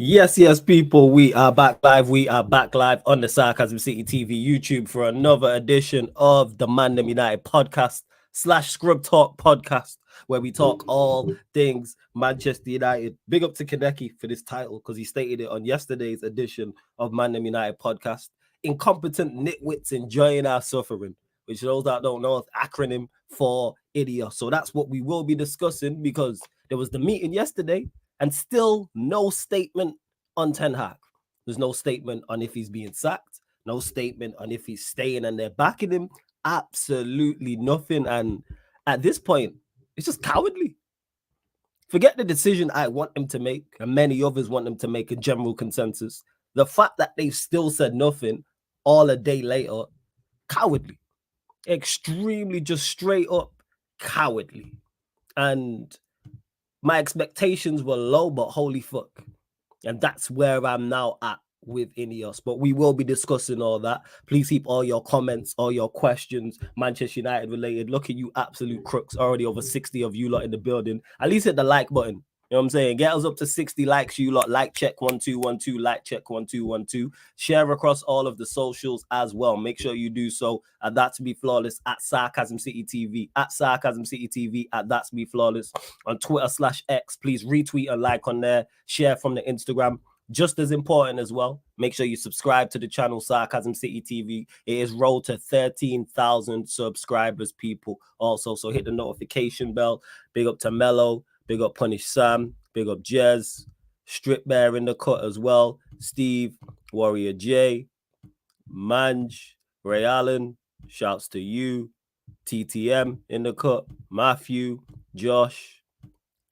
Yes, people. We are back live. We are back live on the Sarcasm City TV YouTube for another edition of the ManDem United podcast / Scrub Talk podcast, where we talk all things Manchester United. Big up to Kaneki for this title because he stated it on yesterday's edition of ManDem United podcast. Incompetent nitwits enjoying our suffering, which those that don't know is acronym for INEOS. So that's what we will be discussing because there was the meeting yesterday. And still no statement on Ten Hag. There's no statement on if he's being sacked, no statement on if he's staying and they're backing him. Absolutely nothing. And at this point, it's just cowardly. Forget the decision I want him to make, and many others want him to make a general consensus. The fact that they've still said nothing all a day later, cowardly. Extremely just straight up cowardly. And my expectations were low, but holy fuck. And that's where I'm now at with INEOS. But we will be discussing all that. Please keep all your comments, all your questions, Manchester United related. Look at you absolute crooks. Already over 60 of you lot in the building. At least hit the like button. You know what I'm saying? Get us up to 60 likes, you lot. Like check 1212, like check 1212. Share across all of the socials as well. Make sure you do so at That To Be Flawless, at Sarcasm City TV, at Sarcasm City TV, at That To Be Flawless on Twitter /X. Please retweet and like on there. Share from the Instagram. Just as important as well, make sure you subscribe to the channel Sarcasm City TV. It is rolled to 13,000 subscribers, people. Also, so hit the notification bell. Big up to Mello. Big up Punish Sam. Big up Jez. Strip Bear in the cut as well. Steve, Warrior J, Manj, Ray Allen. Shouts to you. TTM in the cut. Matthew, Josh.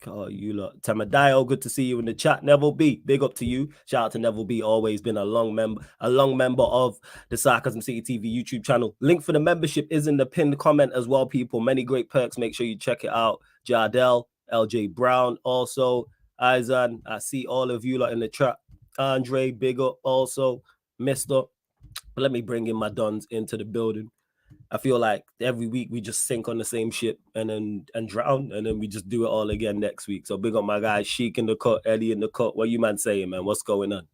Oh, you lot. Tamadayo, good to see you in the chat. Neville B, big up to you. Shout out to Neville B, always been a long member of the Sarcasm City TV YouTube channel. Link for the membership is in the pinned comment as well, people. Many great perks. Make sure you check it out. Jardel, LJ Brown, also Izan. I see all of you lot in the chat. Andre, big up also. Mister. Let me bring in my dons into the building. I feel like every week we just sink on the same ship and drown, and then we just do it all again next week. So big up my guys, Sheik in the cut, Eddie in the cut. What you man saying, man? What's going on?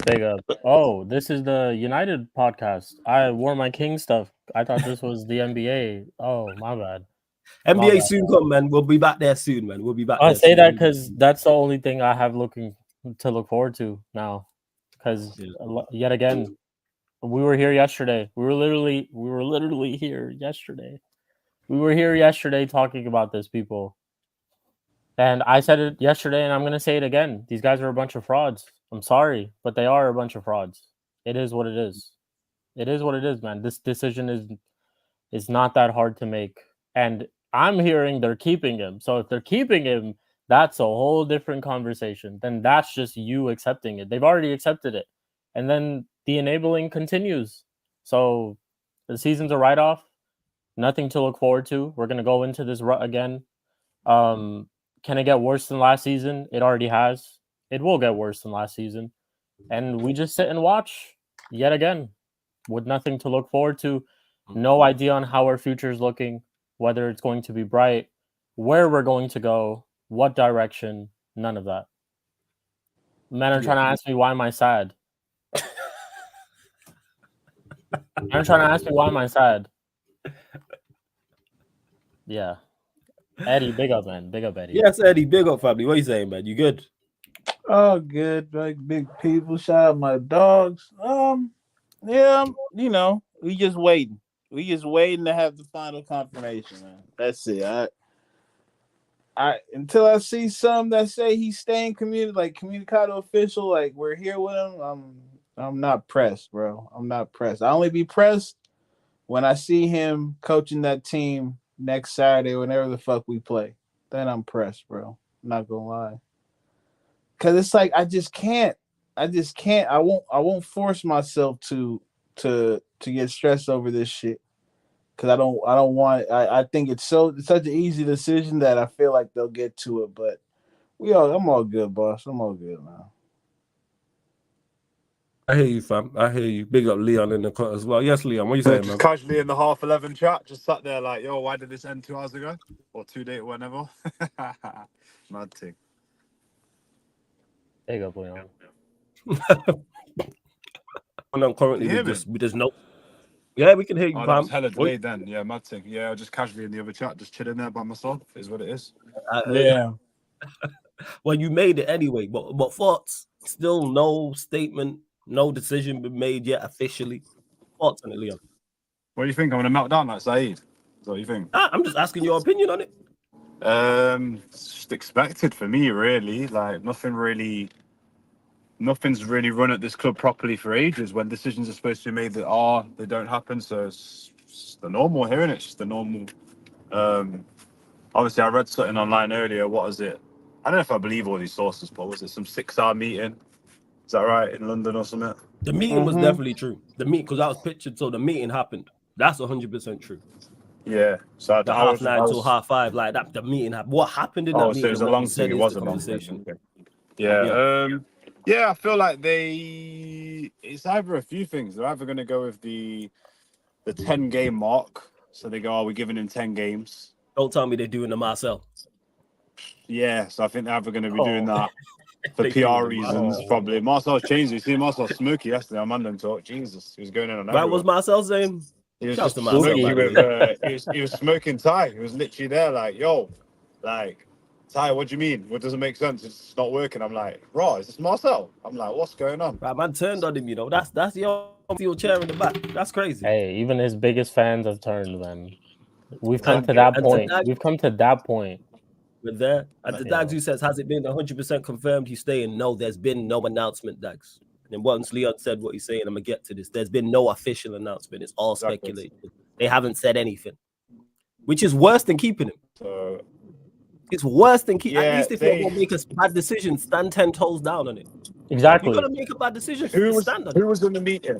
Big up. Oh, this is the United podcast. I wore my King stuff. I thought this was the NBA. Oh, my bad. NBA soon come, man. We'll be back there soon, man. We'll be back I there say soon. that because that's the only thing I have to look forward to now. Because yet again, we were here yesterday. We were literally here yesterday. We were here yesterday talking about this, people. And I said it yesterday, and I'm going to say it again. These guys are a bunch of frauds. I'm sorry, but they are a bunch of frauds. It is what it is. It is what it is, man. This decision is not that hard to make. And I'm hearing they're keeping him. So if they're keeping him, that's a whole different conversation. Then that's just you accepting it. They've already accepted it. And then the enabling continues. So the season's a write-off. Nothing to look forward to. We're going to go into this rut again. Can it get worse than last season? It already has. It will get worse than last season. And we just sit and watch yet again with nothing to look forward to. No idea on how our future is looking, whether it's going to be bright, where we're going to go, what direction, none of that. Men are trying to ask me why am I sad. I'm trying to ask me why am I sad. Yeah. Eddie, big up, man. Big up, Eddie. Yes, Eddie, big up, family. What are you saying, man? You good? Oh, good. Like big people. Shout out my dogs. Yeah, you know, we just waiting. We just waiting to have the final confirmation, man. That's it. I until I see some that say he's staying communicado official, like we're here with him. I'm not pressed, bro. I'm not pressed. I only be pressed when I see him coaching that team next Saturday, whenever the fuck we play. Then I'm pressed, bro. I'm not gonna lie. Cause it's like I just can't. I won't force myself to get stressed over this shit. Cause I don't want. I think it's such an easy decision that I feel like they'll get to it. But I'm all good, boss. I'm all good now. I hear you, fam. I hear you. Big up Leon in the cut as well. Yes, Leon. What are you saying, just man? Casually in the 11:30 chat, just sat there like, yo, why did this end 2 hours ago? Or 2 days, whatever. Mad thing. Big up, Leon. And I'm currently Can you hear with there's no. Yeah, we can hear you, Oh, that was Pam. hella delayed then. Yeah, mad thing. Yeah, I just casually in the other chat, just chilling there by myself. Is what it is. Yeah. Well, you made it anyway, but thoughts? Still no statement, no decision been made yet officially. Thoughts on it, Leon? What do you think? I'm gonna melt down like Saeed. Is that what you think? I'm just asking your opinion on it. It's just expected for me, really. Like nothing's really run at this club properly for ages. When decisions are supposed to be made that they don't happen. So it's the normal here, and it's just the normal. Obviously, I read something online earlier. What is it? I don't know if I believe all these sources, but was it some 6-hour meeting? Is that right, in London or something? The meeting was definitely true. The meeting, because I was pictured, so the meeting happened. That's 100% true. Yeah. So The half 9 till half 5, like that. The meeting happened. What happened in that meeting? So it was a long thing. It wasn't conversation. Yeah. Yeah. I feel like it's either a few things. They're either going to go with the 10-game mark. So they go, we're giving him 10 games. Don't tell me they're doing the Marcel. Yeah. So I think they're either going to be doing that for They PR do. reasons, probably. Marcel's changed. You see Marcel smoky yesterday on ManDem talk. Jesus, he was going in on Right, was Marcel's name? He was Shouts just to Marcel, smoky by the with, he was smoking Ty. He was literally there like, yo, like, Ty, what do you mean? What doesn't make sense? It's not working. I'm like, raw, is this Marcel? I'm like, what's going on? Right, man turned on him, you know. That's your chair in the back. That's crazy. Hey, even his biggest fans have turned, man. We've come to that point. We've come to that point. With there. And the Dags who says, has it been 100% confirmed he's staying? No, there's been no announcement, Dags. And once Leon said what he's saying, I'm going to get to this. There's been no official announcement. It's all speculation. They haven't said anything, which is worse than keeping him. So, it's worse than keeping him. At least if you're going to make a bad decision, stand 10 toes down on it. Exactly. You're going to make a bad decision. Who was in the meeting?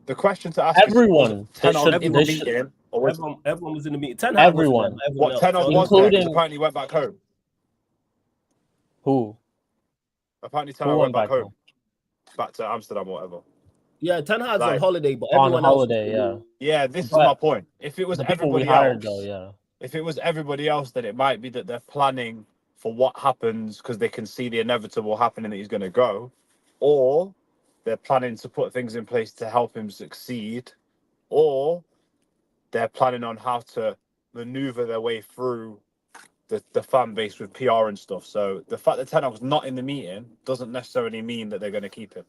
The question to ask everyone. Everyone was in the meeting. 10 everyone. What 10 was including apparently went back home. Who? Apparently 10 went back home. Back to Amsterdam or whatever. Yeah, 10 Hag's on holiday, but on holiday, yeah. This is my point. If it was everybody else, if it was everybody else, then it might be that they're planning for what happens because they can see the inevitable happening that he's going to go, or they're planning to put things in place to help him succeed, or they're planning on how to maneuver their way through the fan base with PR and stuff. So the fact that Ten Hag's not in the meeting doesn't necessarily mean that they're going to keep him.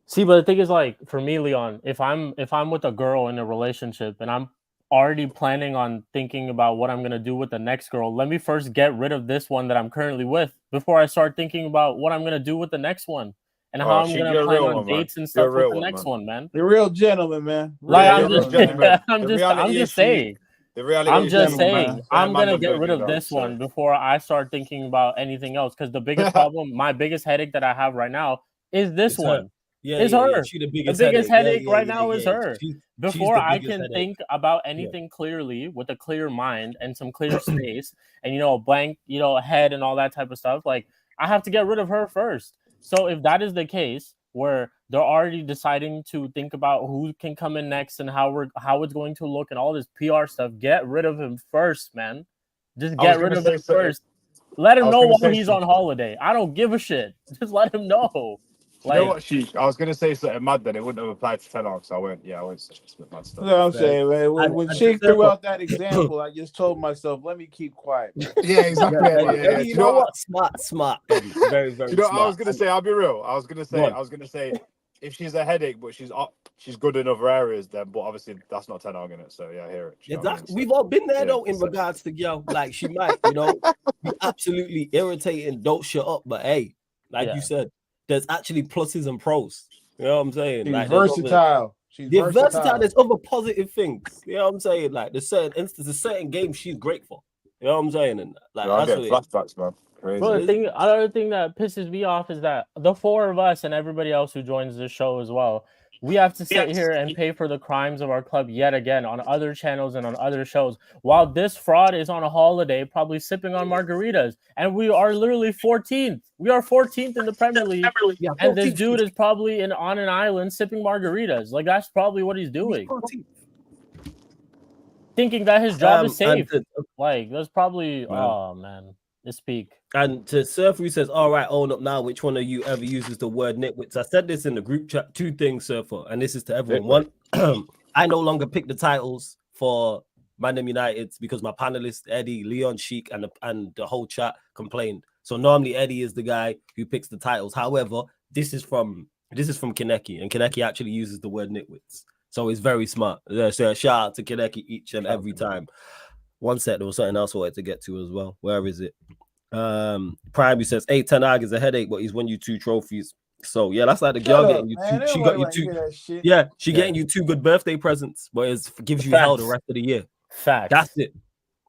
See, but the thing is, like, for me, Leon, if I'm with a girl in a relationship and I'm already planning on thinking about what I'm going to do with the next girl, let me first get rid of this one that I'm currently with before I start thinking about what I'm going to do with the next one and how I'm going to plan on dates and stuff with the next one, man. You're a real gentleman, man. Like, I'm just saying. I'm just saying, I'm going to get rid of this one before I start thinking about anything else. Because the biggest problem, my biggest headache that I have right now is this one. Is her. The biggest headache right now is her. Before I can think about anything clearly with a clear mind and some clear space and, a blank, head and all that type of stuff, like, I have to get rid of her first. So if that is the case, where they're already deciding to think about who can come in next and how it's going to look and all this PR stuff, get rid of him first, man. Just get rid of him first. Let him know while he's on holiday. I don't give a shit. Just let him know. Like, you know what, Sheik? I was going to say something mad that it wouldn't have applied to Ten Hag, so I won't say some mad stuff. You know what I'm saying, man? When Sheik threw out that example, I just told myself, let me keep quiet. Man. Yeah, exactly. You know what? Smart. Very, very you know smart. I was going to say, I'll be real. I was going to say, if she's a headache, but she's good in other areas, then, but obviously that's not Ten Hag in it, so yeah, I hear it. Exactly. We've all been there, though, in regards to, like, she might, be absolutely irritating, don't shut up, but hey, like you said, there's actually pluses and pros. You know what I'm saying? She's like, versatile. She's versatile. There's other positive things. You know what I'm saying? Like, there's certain instances, certain games she's great for. You know what I'm saying? And like, I get flashbacks, man. Crazy. Well, another thing that pisses me off is that the four of us and everybody else who joins this show as well, we have to sit here and pay for the crimes of our club yet again on other channels and on other shows, while this fraud is on a holiday, probably sipping on margaritas. And we are literally 14th. We are 14th in the Premier League. And this dude is probably on an island sipping margaritas. Like, that's probably what he's doing. Thinking that his job is safe. Like, that's probably, oh, man. It's peak. And to Surf, who says, all right, own up now. Which one of you ever uses the word nitwits? I said this in the group chat. 2 things, Surfer, and this is to everyone. One, I no longer pick the titles for ManDem United because my panelists, Eddie, Leon, Sheik, and the whole chat complained. So normally Eddie is the guy who picks the titles. However, this is from Kaneki, and Kaneki actually uses the word nitwits. So it's very smart. So shout out to Kaneki each and every time. One sec, there was something else I wanted to get to as well. Where is it? Prime, he says 8 10 Ag is a headache, but he's won you 2 trophies. So yeah, that's like the girl getting you 2. She got you 2. Yeah, getting you 2 good birthday presents, but it gives you hell the rest of the year. Facts. That's it.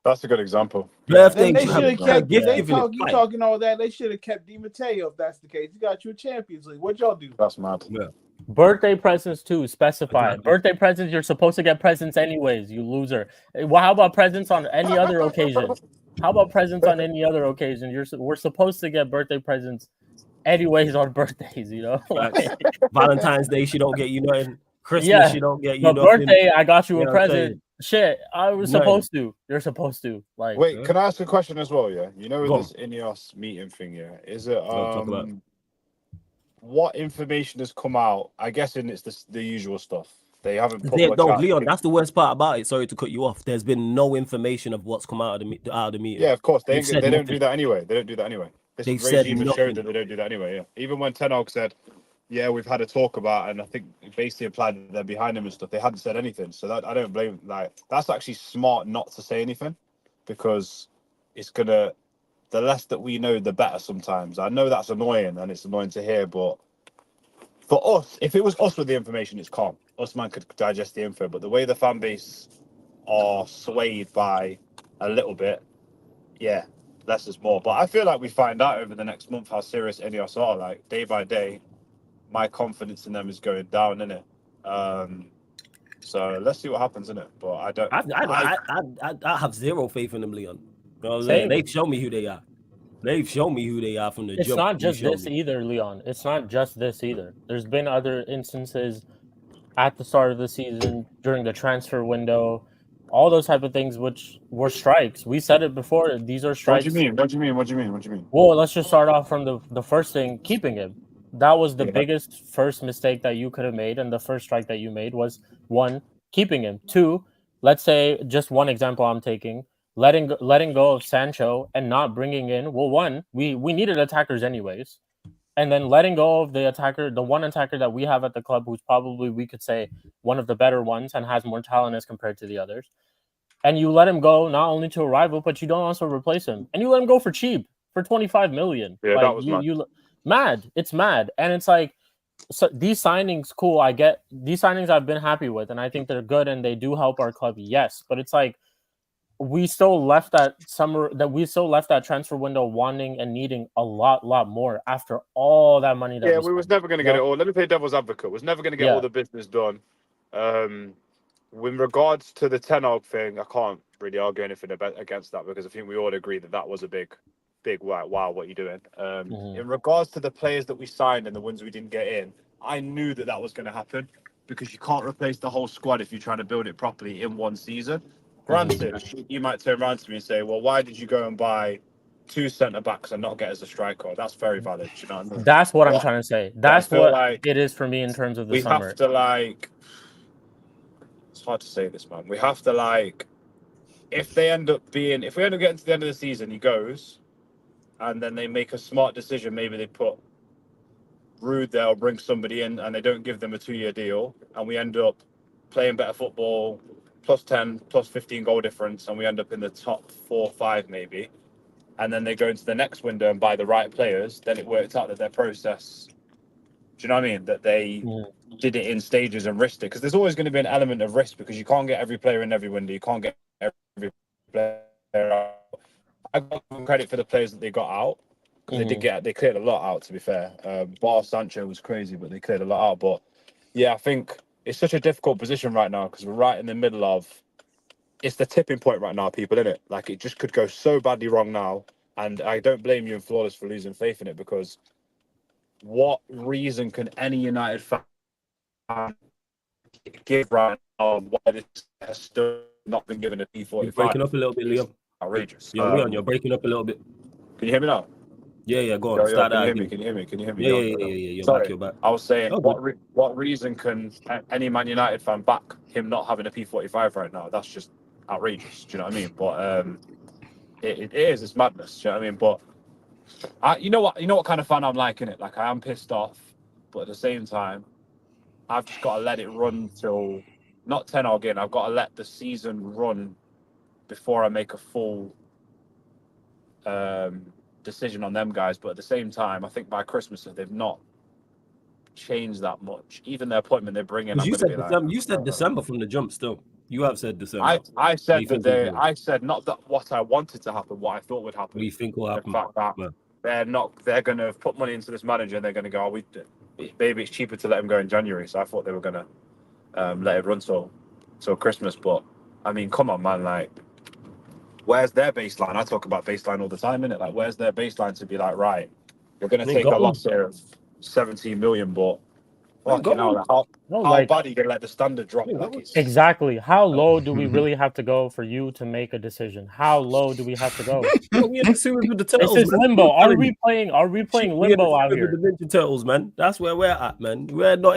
That's a good example. Birthday. They should have kept. You talking all that? They should have kept Di Matteo if that's the case. He got you a Champions League. What y'all do? That's mad. Yeah. Birthday presents too. Specify. Exactly. Birthday presents. You're supposed to get presents anyways. You loser. Well, how about presents on any other occasion? How about presents on any other occasion? We're supposed to get birthday presents anyways on birthdays, you know? Valentine's Day, she don't get you nothing. Christmas, she don't get you nothing. Birthday, I got you a present. Shit, I was supposed to. You're supposed to. Like, wait, can I ask a question as well? Yeah, you know, with this INEOS meeting thing, yeah, is it what information has come out? I guess it's the usual stuff. They haven't put Leon, that's the worst part about it. Sorry to cut you off. There's been no information of what's come out of the meeting. Yeah, of course. They don't do that anyway. They don't do that anyway. This regime has showed that they don't do that anyway. Yeah. Even when Ten Hag said, yeah, we've had a talk about, and I think basically implied that they're behind him and stuff, they hadn't said anything. So that I don't blame. Like, that's actually smart not to say anything, because it's gonna. The less that we know, the better. Sometimes I know that's annoying, and it's annoying to hear, but for us, if it was us with the information, it's calm. Us man could digest the info, but the way the fan base are swayed by a little bit, yeah, less is more. But I feel like we find out over the next month how serious INEOS are. Like, day by day, my confidence in them is going down, innit? So let's see what happens, innit? But I don't. I have zero faith in them, Leon. They've shown me who they are. They've shown me who they are from the jump. It's not just this either, Leon. It's not just this either. There's been other instances at the start of the season, during the transfer window, all those type of things, which were strikes. We said it before. These are strikes. What do you mean? Well, let's just start off from the first thing, keeping him. That was the biggest first mistake that you could have made, and the first strike that you made was 1, keeping him. 2, let's say, just one example I'm taking, letting go of Sancho and not bringing in. Well, 1, we needed attackers anyways, and then letting go of the one attacker that we have at the club, who's probably, we could say, one of the better ones and has more talent as compared to the others. And you let him go not only to a rival, but you don't also replace him, and you let him go for cheap, for 25 million. Yeah, that was mad. It's mad. And it's like, so these signings, cool. I get these signings I've been happy with, and I think they're good and they do help our club. Yes. But it's like, we still left that transfer window wanting and needing a lot more after all that money. We was never going to get it all. Let me play devil's advocate. Was never going to get all the business done. With regards to the Ten Hag thing, I can't really argue anything against that, because I think we all agree that was a big wow, what you're doing. In regards to the players that we signed and the ones we didn't get in, I knew that was going to happen, because you can't replace the whole squad if you're trying to build it properly in one season. Granted, you might turn around to me and say, well, why did you go and buy 2 centre-backs and not get as a striker? That's very valid. You know what I mean? That's what I'm trying to say. That's what it is for me in terms of the summer. We have to, it's hard to say this, man. We have to, if we end up getting to the end of the season, he goes, and then they make a smart decision. Maybe they put Rude there or bring somebody in, and they don't give them a 2-year deal, and we end up playing better football, plus 10, plus 15 goal difference, and we end up in the top 4 or 5 maybe, and then they go into the next window and buy the right players, then it worked out that their process, do you know what I mean, that they did it in stages and risked it, because there's always going to be an element of risk, because you can't get every player in every window, you can't get every player out. I got credit for the players that they got out, because they cleared a lot out, to be fair. Bar Sancho was crazy, but they cleared a lot out. But yeah, I think it's such a difficult position right now, because we're right in the middle of, it's the tipping point right now, people, isn't it? Like, it just could go so badly wrong now, and I don't blame you and Flawless for losing faith in it, because what reason can any United fan give right now why this has still not been given a P45? You're breaking up a little bit, Liam. Outrageous. Leon, you're breaking up a little bit. Can you hear me now? Yeah, go on. Yo, Start can you that hear me? again. Can you hear me? Can you hear me? Yeah, Yo, you're sorry, back, you're back. I was saying, Oh, what reason can any Man United fan back him not having a P45 right now? That's just outrageous. Do you know what I mean? But it is. It's madness. Do you know what I mean? But you know what kind of fan I'm like in it. Like I am pissed off, but at the same time, I've just got to let it run till not 10 or again. I've got to let the season run before I make a full decision on them guys. But at the same time, I think by Christmas, if they've not changed that much, even the appointment they bring in, I'm you going to said be December. like, You said December from the jump. Still, you have said December. I said think that I said not that what I wanted to happen, what I thought would happen. What do you think will happen? The fact that they're going to put money into this manager and they're going to go, maybe it's cheaper to let him go in January. So I thought they were going to let it run till Christmas. But I mean, come on, man, like. Where's their baseline? I talk about baseline all the time, innit? Like, where's their baseline to be like, right, we're going to take a loss here of 17 million, but fucking hell, how bad are you going to let the standard drop? Like Exactly. How low do we really have to go for you to make a decision? How low do we have to go? We in the sewers with the turtles. This is man. limbo. Are we playing limbo out here? With the Ninja Turtles, man. That's where we're at, man. We're not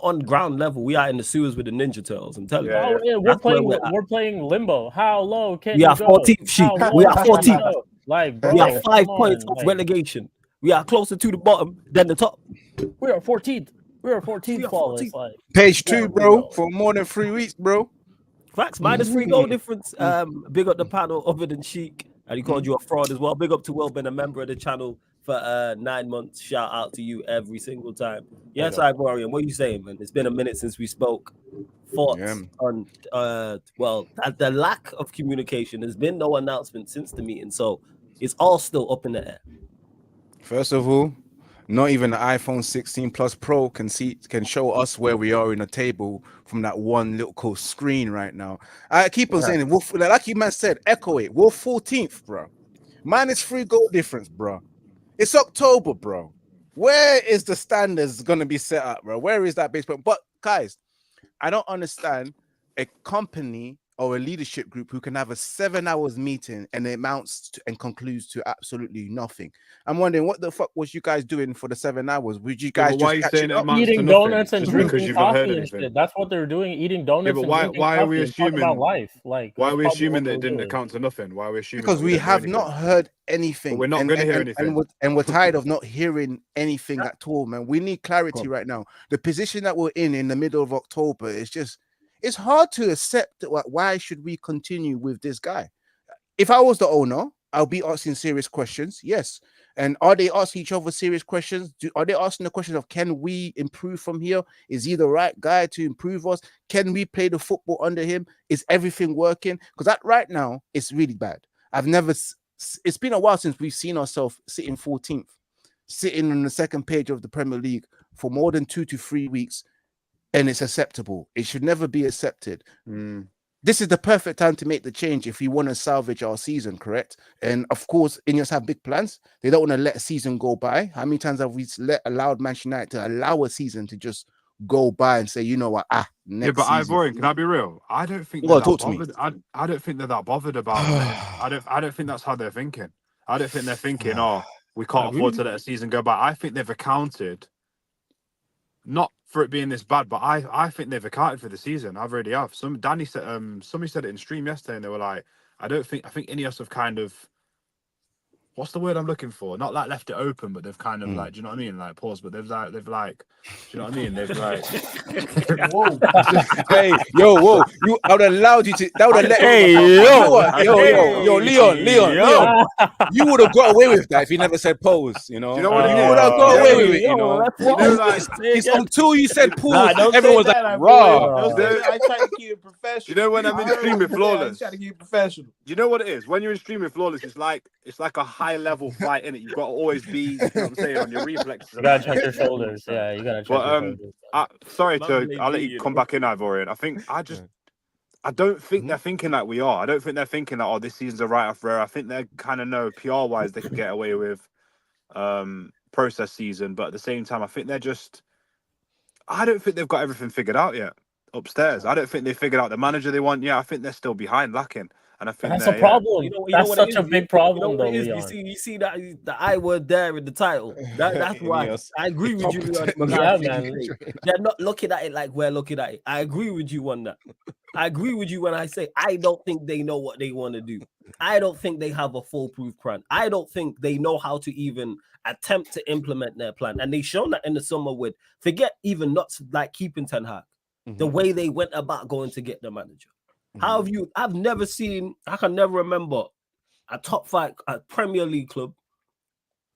on ground level. We are in the sewers with the Ninja Turtles. I'm telling you. Yeah, we're playing limbo. How low can we you are go? 14th sheep. We are 14th. Like, bro, we are 5 points off relegation. We are closer to the bottom than the top. We are 14th. We are 14th flawless. Like, page 2, bro, for more than 3 weeks, bro. Facts, minus 3 goal difference. Big up the panel other than Sheik. And he called you a fraud as well. Big up to Will, been a member of the channel for 9 months. Shout out to you every single time. Yes, Ivorian, what are you saying, man? It's been a minute since we spoke. Thoughts on the lack of communication. There's been no announcement since the meeting, so it's all still up in the air. First of all, not even the iPhone 16 Plus Pro can show us where we are in the table from that one little screen right now. I keep on saying it. Like you man said, echo it. We're 14th, bro. Minus 3 goal difference, bro. It's October, bro. Where is the standards gonna be set up, bro? Where is that base point? But guys, I don't understand a company or a leadership group who can have a 7 hours meeting and it amounts to and concludes to absolutely nothing. I'm wondering what the fuck was you guys doing for the 7 hours? Would you guys just catch up? Eating donuts and drinking coffee and shit? That's what they're doing. Eating donuts. Yeah, but why are we assuming about life? Like, why are we assuming that it didn't account to nothing? Why are we assuming? Because we have not heard anything. But we're not going to hear anything, and we're tired of not hearing anything at all, man. We need clarity right now. The position that we're in the middle of October is just. It's hard to accept that. Why should we continue with this guy? If I was the owner, I'll be asking serious questions. Yes. And are they asking each other serious questions? Are they asking the question of, can we improve from here? Is he the right guy to improve us? Can we play the football under him? Is everything working? Because that right now, it's really bad. It's been a while since we've seen ourselves sitting 14th, sitting on the second page of the Premier League for more than 2 to 3 weeks. And it's acceptable. It should never be accepted. This is the perfect time to make the change if we want to salvage our season, correct? And of course, INEOS have big plans. They don't want to let a season go by. How many times have we allowed Manchester United to allow a season to just go by and say, you know what, next but season. Ivorian, can I be real? I don't think they're that bothered. I don't think they're that bothered about it. I don't think that's how they're thinking. I don't think they're thinking, we can't afford to let a season go by. I think they've accounted, not for it being this bad, but I think they've accounted for the season. I really have. Danny said somebody said it in stream yesterday, and they were like, I think INEOS have kind of, what's the word I'm looking for? Not like left it open, but they've kind of like, do you know what I mean? Like pause, but they've like, do you know what I mean? They've like, whoa, hey, whoa, I would have allowed you to. That would have let. Hey, yo, Leon, you would have got away with that if you never said pause. You know, do you know what you would have got away with it. You know, it's until you said pause, everyone was like, raw. I try to keep it professional. You know when I'm in streaming flawless, I try to keep it professional. You know what it is? When you're in streaming flawless, it's like a high level fight in it. You've got to always be, you know what I'm saying, on your reflexes. You gotta check your shoulders. Yeah, you gotta check your shoulders. I'll let you come back in, Ivorian. I don't think they're thinking like we are. I don't think they're thinking that, this season's a write-off rare. I think they kind of know PR-wise they can get away with process season, but at the same time, I think I don't think they've got everything figured out yet upstairs. I don't think they figured out the manager they want. Yeah, I think they're still behind, lacking. And I think that's a problem. You know That's what such it a is? big You know problem, what though, it is? Leon. You see that the I word there in the title. That's why INEOS I agree with you, Leon. incompetent. That's why I agree with you, Leon. Incompetent Yeah, What you man. say. They're not looking at it like we're looking at it. I agree with you on that. I agree with you when I say I don't think they know what they want to do. I don't think they have a foolproof plan. I don't think they know how to even attempt to implement their plan. And they shown that in the summer with forget even not like keeping Ten Hag. The way they went about going to get the manager. How have you? I've never seen. I can never remember a top 5 Premier League club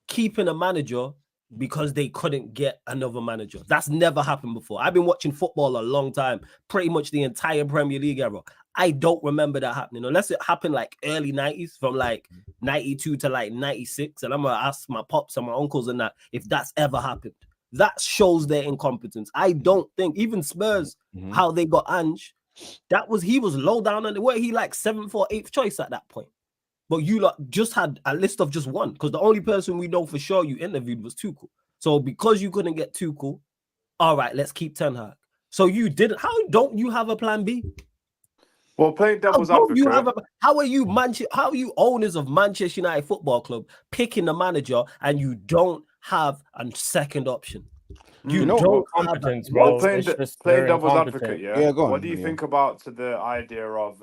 keeping a manager because they couldn't get another manager. That's never happened before. I've been watching football a long time, pretty much the entire Premier League era. I don't remember that happening unless it happened like early 90s from like 92 to like 96. And I'm going to ask my pops and my uncles and that if that's ever happened. That shows their incompetence. I don't think even Spurs, how they got Ange, he was low down on the way. He like 7th or 8th choice at that point. But you lot just had a list of just one because the only person we know for sure you interviewed was Tuchel. So because you couldn't get Tuchel, all right, let's keep Ten Hag. So you didn't. How don't you have a plan B? Well, playing devil's advocate. How are you owners of Manchester United Football Club picking the manager and you don't have a second option? You don't competence, bro. Playing devil's advocate, yeah, go on. What do you think about the idea of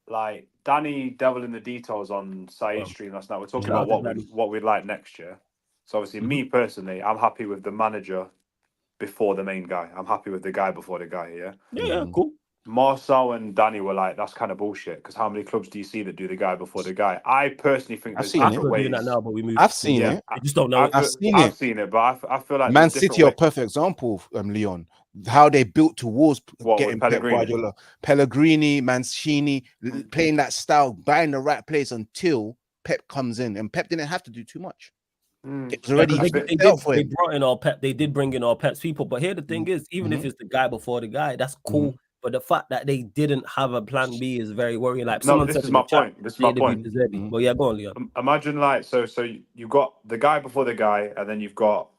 like Danny Devil in the Details on Saeed's stream last night? We're talking about what we'd like next year. So obviously, me personally, I'm happy with the manager before the main guy. I'm happy with the guy before the guy. Yeah, cool. Marcel and Danny were like, that's kind of bullshit because how many clubs do you see that do the guy before the guy? I personally think there's different ways. I've seen it. I just don't know. I've seen it, but I feel like Man City are a perfect example, Leon. How they built towards getting Pellegrini, Mancini, playing that style, buying the right place until Pep comes in, and Pep didn't have to do too much. It was already they brought in all Pep. They did bring in all Pep's people, but here the thing is, even if it's the guy before the guy, that's cool. But the fact that they didn't have a plan B is very worrying. Like this is my point. Well, yeah, go on, Leon. Imagine like so you got the guy before the guy, and then you've got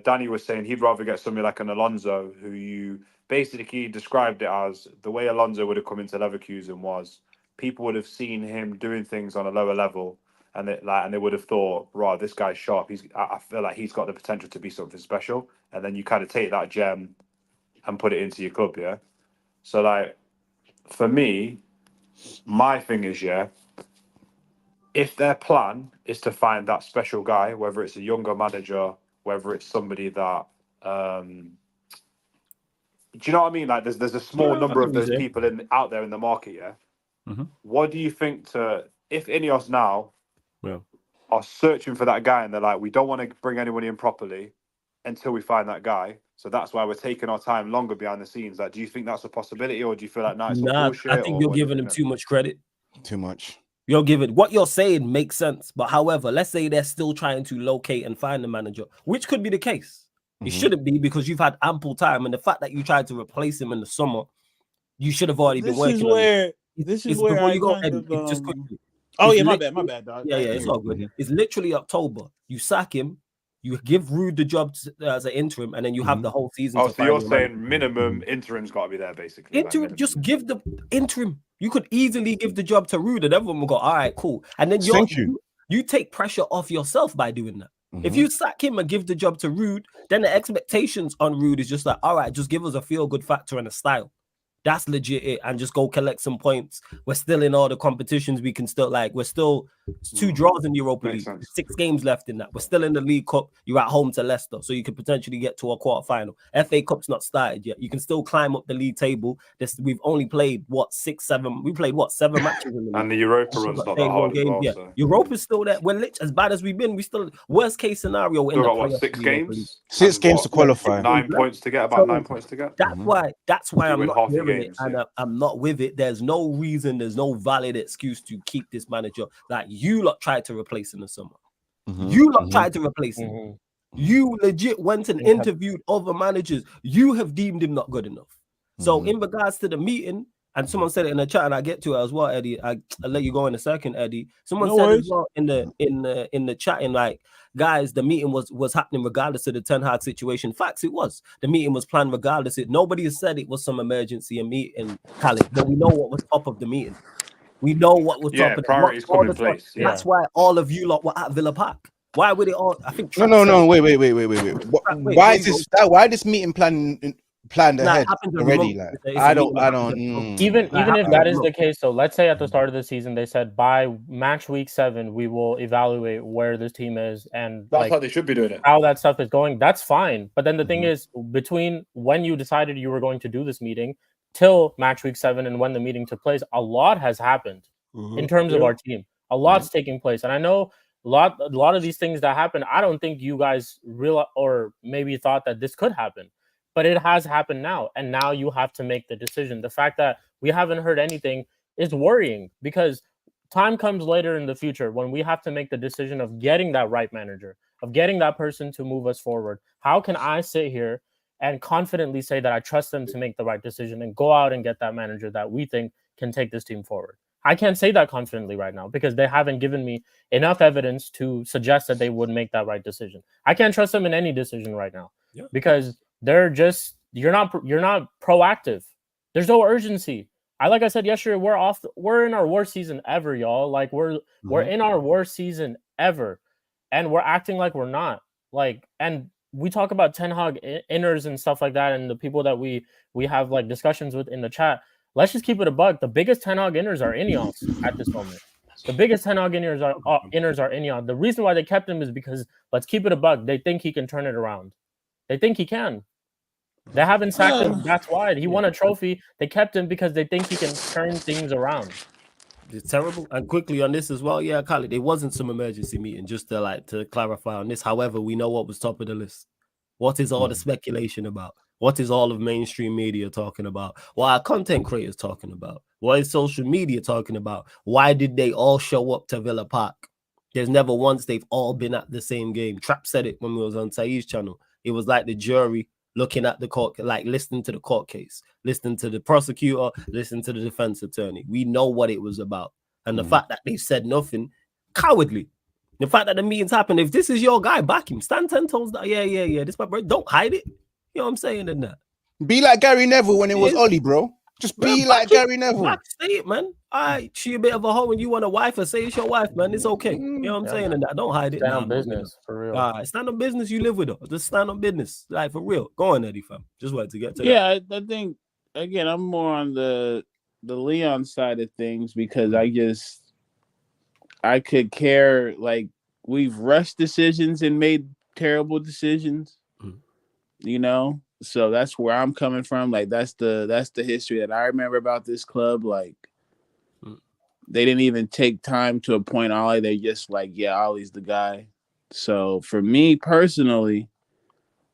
Danny was saying he'd rather get somebody like an Alonso, who you basically described it as the way Alonso would have come into Leverkusen was people would have seen him doing things on a lower level. And they would have thought, right, this guy's sharp. I feel like he's got the potential to be something special. And then you kind of take that gem and put it into your club, yeah. So like, for me, my thing is, if their plan is to find that special guy, whether it's a younger manager, whether it's somebody that, do you know what I mean? Like, there's a small number of those people out there in the market, yeah. What do you think if INEOS now are searching for that guy and they're like, we don't want to bring anyone in properly until we find that guy, so that's why we're taking our time longer behind the scenes? Like, do you think that's a possibility, or do you feel like bullshit? I think you're giving them too much credit. Too much. You're giving what you're saying makes sense, but however, let's say they're still trying to locate and find the manager, which could be the case. It shouldn't be because you've had ample time, and the fact that you tried to replace him in the summer, you should have already been working on it. This is where I just quickly. My bad, dog. Yeah, it's all good. It's literally October. You sack him, you give Rude the job as an interim, and then you have the whole season. Oh, so you're saying minimum interim's got to be there, basically. Interim, just give the interim. You could easily give the job to Rude, and everyone will go, all right, cool. And then you take pressure off yourself by doing that. If you sack him and give the job to Rude, then the expectations on Rude is just like, all right, just give us a feel-good factor and a style. That's legit it, and just go collect some points. We're still in all the competitions. We can still we're still 2 draws in the Europa League, 6 games left in that. We're still in the League Cup. You're at home to Leicester, so you could potentially get to a quarter-final. FA Cup's not started yet. You can still climb up the league table. We've only played 7 matches in the league. And the Europa run's not that hard as well. So. Europa's still there. We're as bad as we've been. We still worst case scenario in the 6 games. 6 games to qualify. 9 points to get. About 9 points to get. That's why I'm not hearing it, and I'm not with it. There's no reason. There's no valid excuse to keep this manager that you lot tried to replace in the summer. You lot tried to replace him. You legit went and interviewed other managers. You have deemed him not good enough. So in regards to the meeting, And someone said it in the chat, and I get to it as well, Eddie. I'll let you go in a second, Eddie. Someone No said worries. as well in the chatting, like, guys, the meeting was happening regardless of the Ten Hag situation. Facts, it was. The meeting was planned regardless. Nobody has said it was some emergency meeting, Khaled, but we know what was top of the meeting. We know what was top of priorities come in place. Yeah. That's why all of you lot were at Villa Park. Why would it all? I think. No. Wait. Why is this? Why this meeting planned ahead already? Like, I don't. Even if that is the case, so let's say at the start of the season they said by match week 7 we will evaluate where this team is, and that's how they should be doing it. How that stuff is going, that's fine. But then the thing is, between when you decided you were going to do this meeting till match week 7 and when the meeting took place, a lot has happened in terms of our team. A lot's taking place, and I know a lot of these things that happen. I don't think you guys realize or maybe thought that this could happen. But it has happened now, and now you have to make the decision. The fact that we haven't heard anything is worrying, because time comes later in the future when we have to make the decision of getting that right manager, of getting that person to move us forward. How can I sit here and confidently say that I trust them to make the right decision and go out and get that manager that we think can take this team forward? I can't say that confidently right now because they haven't given me enough evidence to suggest that they would make that right decision. I can't trust them in any decision right now because they're just you're not proactive. There's no urgency. Like I said yesterday, we're in our worst season ever, y'all. Like we're in our worst season ever, and we're acting like we're not. Like, and we talk about Ten Hag inners and stuff like that, and the people that we have like discussions with in the chat. Let's just keep it a bug. The biggest Ten Hag inners are INEOS at this moment. The biggest Ten Hag inners are INEOS. The reason why they kept him is because, let's keep it a bug, they think he can turn it around. They think he can. They haven't sacked him. That's why he won a trophy. They kept him because they think he can turn things around. It's terrible. And quickly on this as well, yeah, Khaled, it wasn't some emergency meeting. Just to clarify on this. However, we know what was top of the list. What is all the speculation about? What is all of mainstream media talking about? What are content creators talking about? What is social media talking about? Why did they all show up to Villa Park? There's never once they've all been at the same game. Trap said it when we was on Saeed's channel. It was like the jury looking at the court, like listening to the court case, listening to the prosecutor, listening to the defense attorney. We know what it was about. And the fact that they said nothing, cowardly. The fact that the meetings happened, if this is your guy, back him. Stand 10 toes down. Yeah. This my bro. Don't hide it. You know what I'm saying in that? Be like Gary Neville when it was Ollie, bro. Just be like Gary Neville. Say it, man. All right, she a bit of a hoe when you want a wife, or say it's your wife, man. It's okay. You know what I'm saying in that? Don't hide it. Stand on business, for real. All right, stand on business. You live with her. Just stand on business. Like, for real. Go on, Eddie, fam. Just wanted to get to that. Yeah, I think, again, I'm more on the Leon side of things because I could care, like, we've rushed decisions and made terrible decisions, you know? So that's where I'm coming from. Like, that's the history that I remember about this club. Like, they didn't even take time to appoint Ollie. They just like, yeah, Ollie's the guy. So for me personally,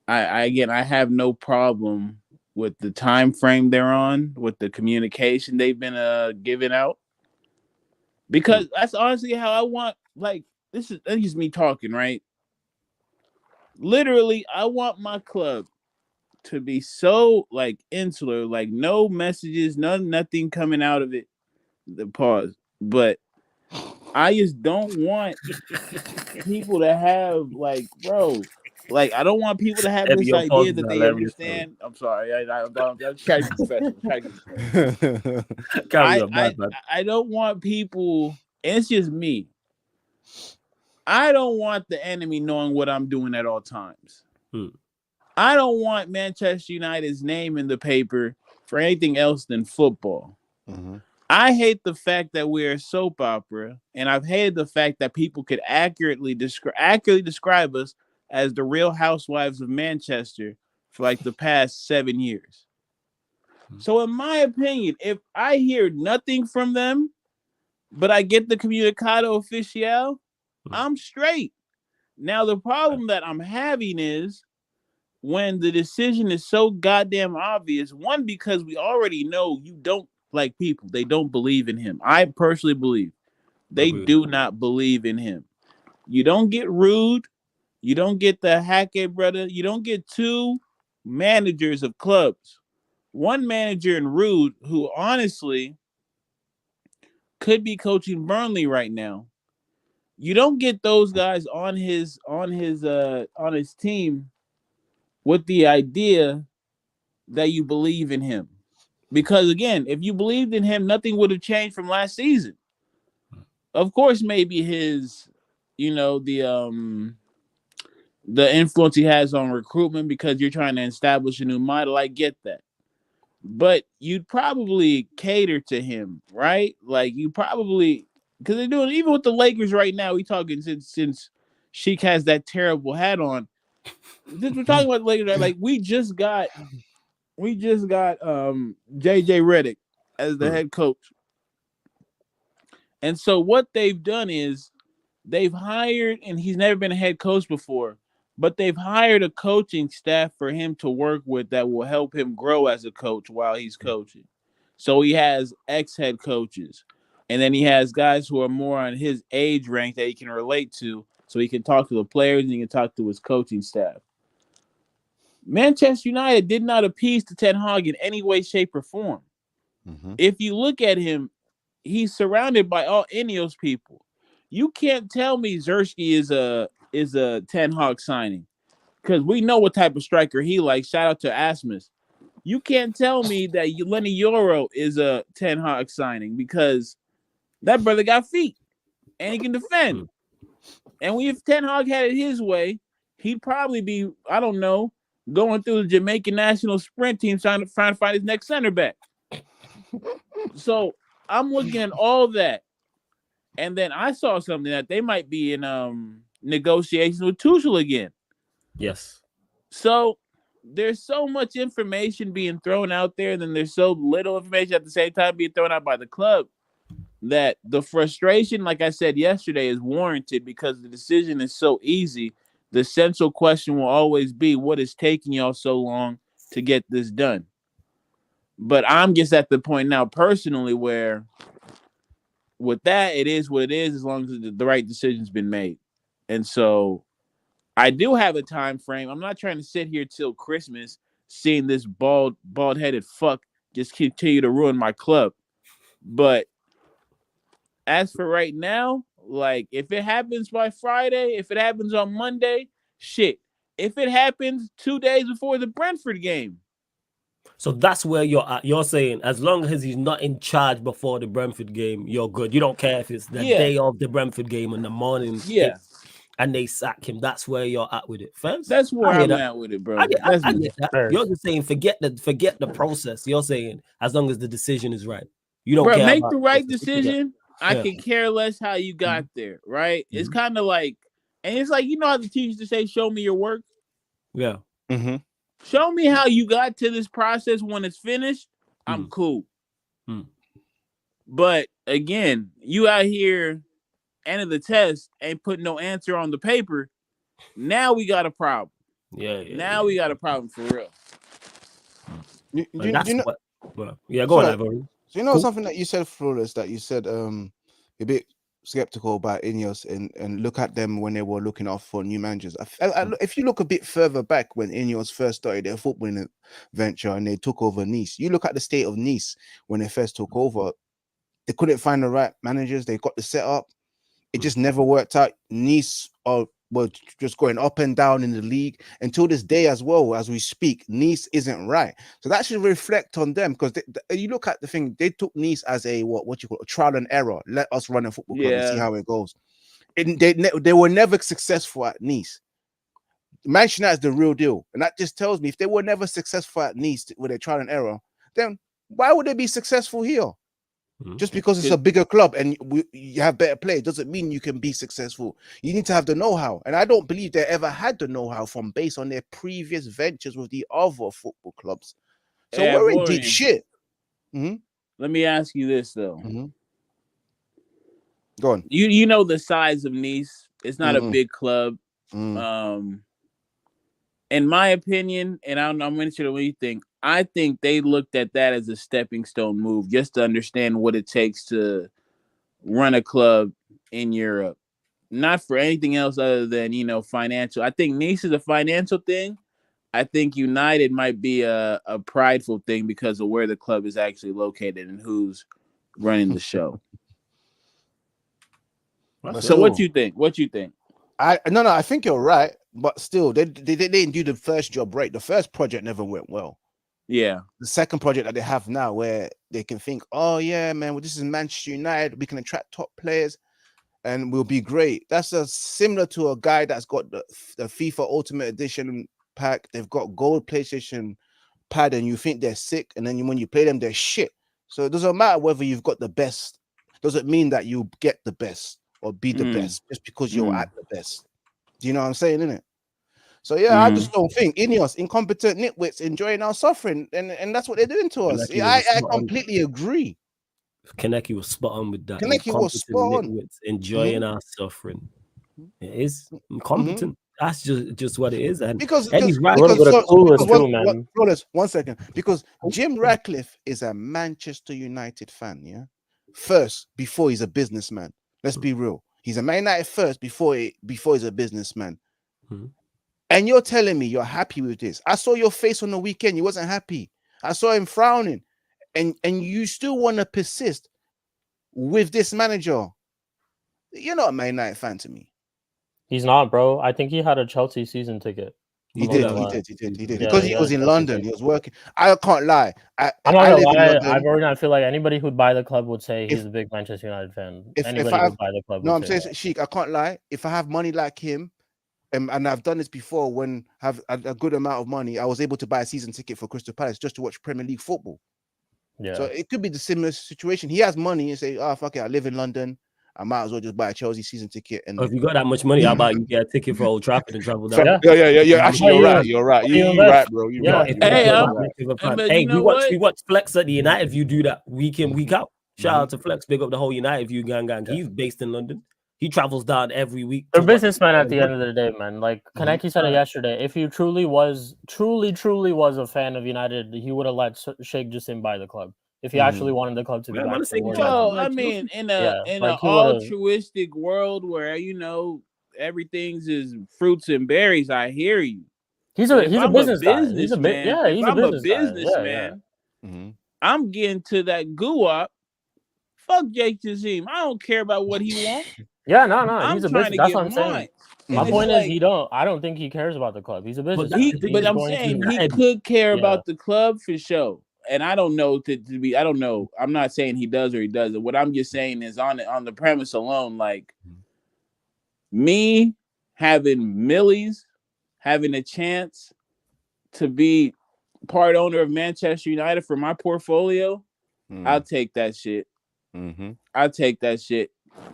I have no problem with the time frame they're on, with the communication they've been giving out. Because that's honestly how I want, like, that's just me talking, right? Literally, I want my club to be so, like, insular, like, no messages, nothing coming out of it. The pause. But I just don't want people to have, like, bro, like, I don't want people to have this idea that they understand. I'm sorry. I'm trying to be professional. I don't want people, and it's just me. I don't want the enemy knowing what I'm doing at all times. I don't want Manchester United's name in the paper for anything else than football. I hate the fact that we're a soap opera, and I've hated the fact that people could accurately describe us as the Real Housewives of Manchester for like the past 7 years. So in my opinion, if I hear nothing from them, but I get the comunicado oficial, I'm straight. Now, the problem that I'm having is when the decision is so goddamn obvious, one, because we already know you don't like people. They don't believe in him. I personally believe they do not believe in him. You don't get Rude. You don't get the Hackett brother. You don't get two managers of clubs one manager in Rude who honestly could be coaching Burnley right now. You don't get those guys on his team with the idea that you believe in him. Because again, if you believed in him, nothing would have changed from last season. Of course, maybe his, the influence he has on recruitment because you're trying to establish a new model. I get that. But you'd probably cater to him, right? Like you probably, because they're doing, even with the Lakers right now, we talking since Sheik has that terrible hat on. Since we're talking about the Lakers, right? Like we just got JJ Redick as the head coach. And so what they've done is they've hired, and he's never been a head coach before, but they've hired a coaching staff for him to work with that will help him grow as a coach while he's coaching. So he has ex-head coaches, and then he has guys who are more on his age rank that he can relate to, so he can talk to the players and he can talk to his coaching staff. Manchester United did not appease to Ten Hag in any way, shape, or form. Mm-hmm. If you look at him, he's surrounded by all INEOS people. You can't tell me Zersky is a Ten Hag signing because we know what type of striker he likes. Shout out to Asmus. You can't tell me that Lenny Yoro is a Ten Hag signing because that brother got feet and he can defend. And if Ten Hag had it his way, he'd probably be, I don't know, going through the Jamaican national sprint team trying to find his next center back. So I'm looking at all that. And then I saw something that they might be in negotiations with Tuchel again. Yes. So there's so much information being thrown out there, and then there's so little information at the same time being thrown out by the club that the frustration, like I said yesterday, is warranted because the decision is so easy. The central question will always be, what is taking y'all so long to get this done? But I'm just at the point now personally where with that, it is what it is as long as the right decision's been made. And so I do have a time frame. I'm not trying to sit here till Christmas seeing this bald-headed fuck just continue to ruin my club. But as for right now, like if it happens by Friday, if it happens on Monday, shit. If it happens 2 days before the Brentford game. So that's where you're at. You're saying as long as he's not in charge before the Brentford game, you're good. You don't care if it's the day of the Brentford game in the morning. Yeah. And they sack him. That's where you're at with it. First, that's where I'm at with it, bro. I get that. You're just saying forget the process. You're saying as long as the decision is right. You don't care. Make the right decision. I can care less how you got there, right? Mm-hmm. It's kind of like, and it's like, you know how the teachers to say, show me your work? Yeah. Mm-hmm. Show me how you got to this process. When it's finished, I'm cool. But again, you out here, end of the test, ain't putting no answer on the paper. Now we got a problem. Now we got a problem for real. Go on, Ivory. So you know something that you said, Flawless, that you said a bit skeptical about INEOS and look at them when they were looking out for new managers. If you look a bit further back when INEOS first started their footballing venture and they took over Nice, you look at the state of Nice when they first took over. They couldn't find the right managers. They got the setup. It just never worked out. Nice were just going up and down in the league until this day as well. As we speak, Nice isn't right. So that should reflect on them because you look at the thing, they took Nice as a a trial and error. Let us run a football club and see how it goes. And they were never successful at Nice. Manchester United is the real deal. And that just tells me if they were never successful at Nice with a trial and error, then why would they be successful here? Just because it's a bigger club and you have better players doesn't mean you can be successful. You need to have the know-how. And I don't believe they ever had the know-how from based on their previous ventures with the other football clubs. So we're in deep shit. Mm-hmm. Let me ask you this, though. Mm-hmm. Go on. You know the size of Nice. It's not a big club. In my opinion, and I'm interested in what you think, I think they looked at that as a stepping stone move just to understand what it takes to run a club in Europe. Not for anything else other than, financial. I think Nice is a financial thing, I think United might be a prideful thing because of where the club is actually located and who's running the show. So what you think? What you think? I think you're right, but still, they didn't do the first job right. The first project never went well. Yeah. The second project that they have now, where they can think, oh yeah, man, well, this is Manchester United. We can attract top players, and we'll be great. That's similar to a guy that's got the FIFA Ultimate Edition pack. They've got gold PlayStation pad, and you think they're sick, and then when you play them, they're shit. So it doesn't matter whether you've got the best. Doesn't mean that you get the best or be the best just because you're at the best. Do you know what I'm saying, innit? So yeah, I just don't think INEOS, incompetent nitwits, enjoying our suffering, and that's what they're doing to us. I completely agree. Kaneki was spot on with that. Kaneki was spot on. Nitwits enjoying our suffering. It is incompetent. That's just what it is. And because one second. Because Jim Ratcliffe is a Manchester United fan, yeah. First, before he's a businessman. Let's be real. He's a Man United first before he's a businessman. And you're telling me you're happy with this? I saw your face on the weekend. You wasn't happy. I saw him frowning, and you still want to persist with this manager. You're not a Man United fan to me. He's not, bro. I think he had a Chelsea season ticket. He did. Because he was in London. He was working. I can't lie. I'm not gonna lie. I feel like anybody who'd buy the club would say he's a big Manchester United fan. Anybody who'd buy the club. No, I'm saying, Sheik, I can't lie. If I have money like him, and I've done this before, when I have a good amount of money, I was able to buy a season ticket for Crystal Palace just to watch Premier League football. Yeah. So it could be the similar situation. He has money and say, "Oh fuck it, I live in London. I might as well just buy a Chelsea season ticket." And if you got that much money, how about you get a ticket for Old Trafford and travel down? Yeah. Actually, you're right. You're right, bro. You're right. Hey, we watch Flex at the United View do that week in, week out. Shout out to Flex, big up the whole United View gang. He's based in London. He travels down every week. They're businessmen at the end of the day, man. Like Kaneki said it yesterday. If he truly was a fan of United, he would have let Sheikh Jassim buy the club. If he actually wanted the club to be back. Well, I mean, in an altruistic world where everything's is fruits and berries, I hear you. He's a business guy. He's a businessman. I'm getting to that goo-up. Fuck Jake Jassim. I don't care about what he wants. Yeah, no. He's a business. That's what I'm saying. My point is, I don't think he cares about the club. He's a business. But I'm saying he could care about the club for sure. And I don't know I don't know. I'm not saying he does or he doesn't. What I'm just saying is on the premise alone, like me having millies, having a chance to be part owner of Manchester United for my portfolio, I'll take that shit. I'll take that shit.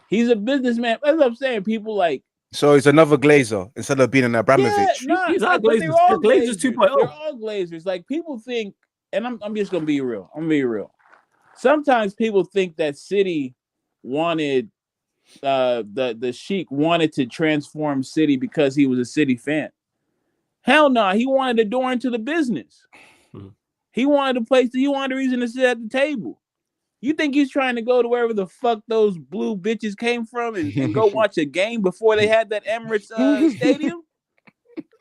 He's a businessman. That's what I'm saying. People like. So he's another Glazer instead of being an Abramovich. Yeah, he's not Glazers. Glazers 2.0. They're all Glazers. Like people think, and I'm just gonna be real. I'm gonna be real. Sometimes people think that City wanted the Sheik wanted to transform City because he was a City fan. Hell no, he wanted a door into the business. He wanted a place. He wanted a reason to sit at the table. You think he's trying to go to wherever the fuck those blue bitches came from and go watch a game before they had that Emirates stadium?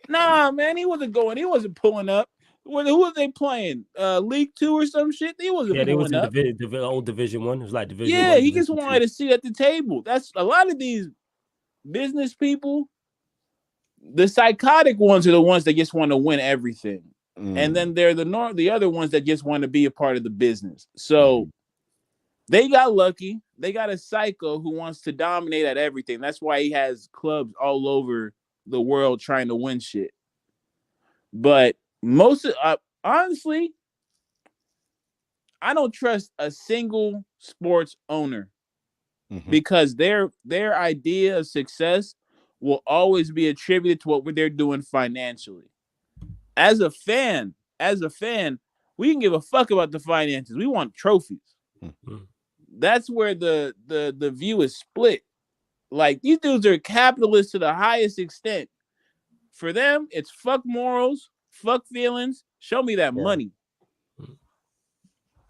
Nah, man, he wasn't going. He wasn't pulling up. Who was they playing? League 2 or some shit? He wasn't pulling up. The old Division 1. It was like Division 1. Yeah, he just wanted to sit at the table. That's a lot of these business people. The psychotic ones are the ones that just want to win everything. And then they're the other ones that just want to be a part of the business. So they got lucky. They got a psycho who wants to dominate at everything. That's why he has clubs all over the world trying to win shit. But honestly, I don't trust a single sports owner because their idea of success will always be attributed to what they're doing financially. As a fan, we can give a fuck about the finances. We want trophies. That's where the view is split. Like these dudes are capitalists to the highest extent. For them, it's fuck morals, fuck feelings. Show me that money.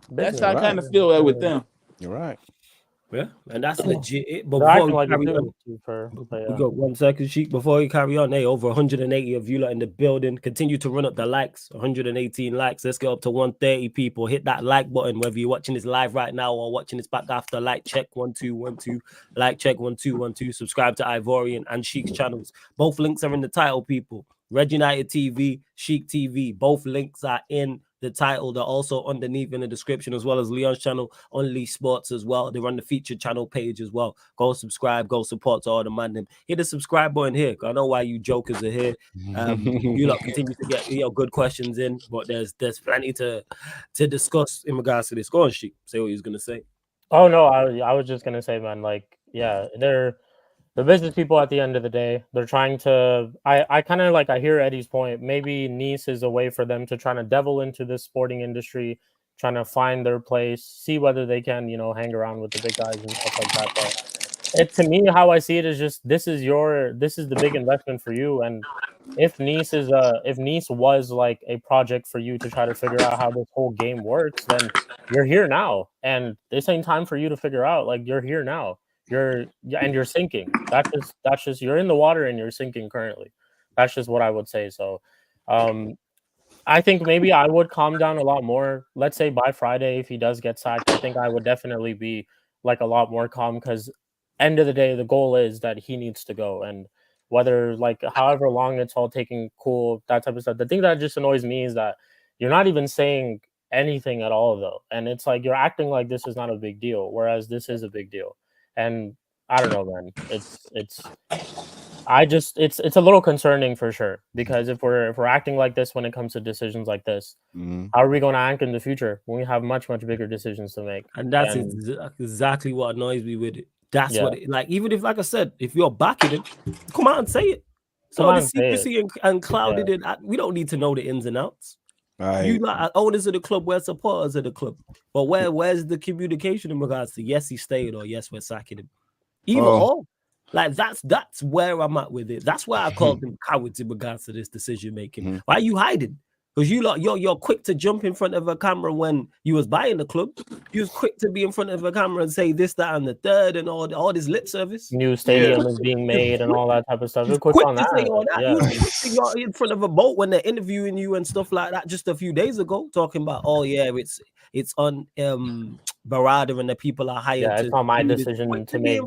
That's how I kind of feel that with them. You're right. Yeah, and that's legit. But They're before acting we like it carry on, too. But we yeah. got 1 second, Sheik. Before you carry on, hey, over 180 of you lot in the building. Continue to run up the likes. 118 likes. Let's get up to 130 people. Hit that like button, whether you're watching this live right now or watching this back after. Like check 1 2 1 2. Like check 1 2 1 2. Subscribe to Ivorian and Sheik's channels. Both links are in the title, people. Red United TV, Sheik TV. Both links are in the title. They're also underneath in the description, as well as Leon's channel, Unleashed Sports as well. They're on the featured channel page as well. Go subscribe, go support to all the ManDem. Hit the subscribe button here. I know why you jokers are here. You lot continue to get good questions in, but there's plenty to discuss in regards to this. Go on, Sheik. Say what he's gonna say. Oh no, I was just gonna say, man, like, yeah, they're business people at the end of the day. They're trying to I kind of like I hear Eddie's point. Maybe Nice is a way for them to try to devil into the sporting industry, trying to find their place, see whether they can, hang around with the big guys and stuff like that. But to me, how I see it is just this is the big investment for you. And if Nice was like a project for you to try to figure out how this whole game works, then you're here now. And this ain't time for you to figure out, like, you're here now. You're sinking. That's just you're in the water and you're sinking currently. That's just what I would say. So I think maybe I would calm down a lot more. Let's say by Friday, if he does get sacked, I think I would definitely be like a lot more calm, because end of the day, the goal is that he needs to go. And whether, like, however long it's all taking, cool, that type of stuff. The thing that just annoys me is that you're not even saying anything at all, though. And it's like you're acting like this is not a big deal, whereas this is a big deal. And I don't know, man. It's a little concerning for sure, because if we're acting like this when it comes to decisions like this, how are we going to act in the future when we have much bigger decisions to make? And that's exactly what annoys me with it. That's what like, even if, like I said, if you're backing him, come out and say it. So the secrecy and clouded it. We don't need to know the ins and outs. Right. You like owners of the club, we're supporters of the club. But where's the communication in regards to yes, he stayed, or yes, we're sacking him? Either or. Like that's where I'm at with it. That's why I called them cowards in regards to this decision making. Why are you hiding? Because you're quick to jump in front of a camera when you was buying the club. You was quick to be in front of a camera and say this, that, and the third, and all this lip service. New stadium is being made and all that type of stuff. You're quick on that. Say all that. Yeah. You're in front of a boat when they're interviewing you and stuff like that just a few days ago, talking about, oh yeah, it's on Barada and the people are hired. Yeah, it's not my decision to make.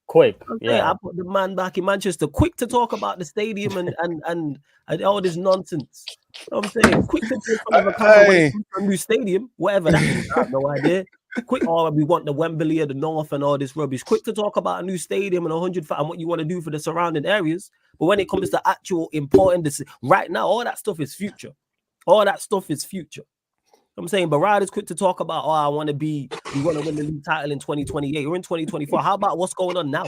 Quick. Yeah, I put the man back in Manchester, quick to talk about the stadium and all this nonsense. You know what I'm saying? Quick to talk about a new stadium, whatever that is. I have no idea. Quick, we want the Wembley of the North and all this rubbish. Quick to talk about a new stadium and 100 and what you want to do for the surrounding areas. But when it comes to actual important, right now, all that stuff is future. All that stuff is future. I'm saying Barada's quick to talk about, we want to win the league title in 2028 or in 2024. How about what's going on now?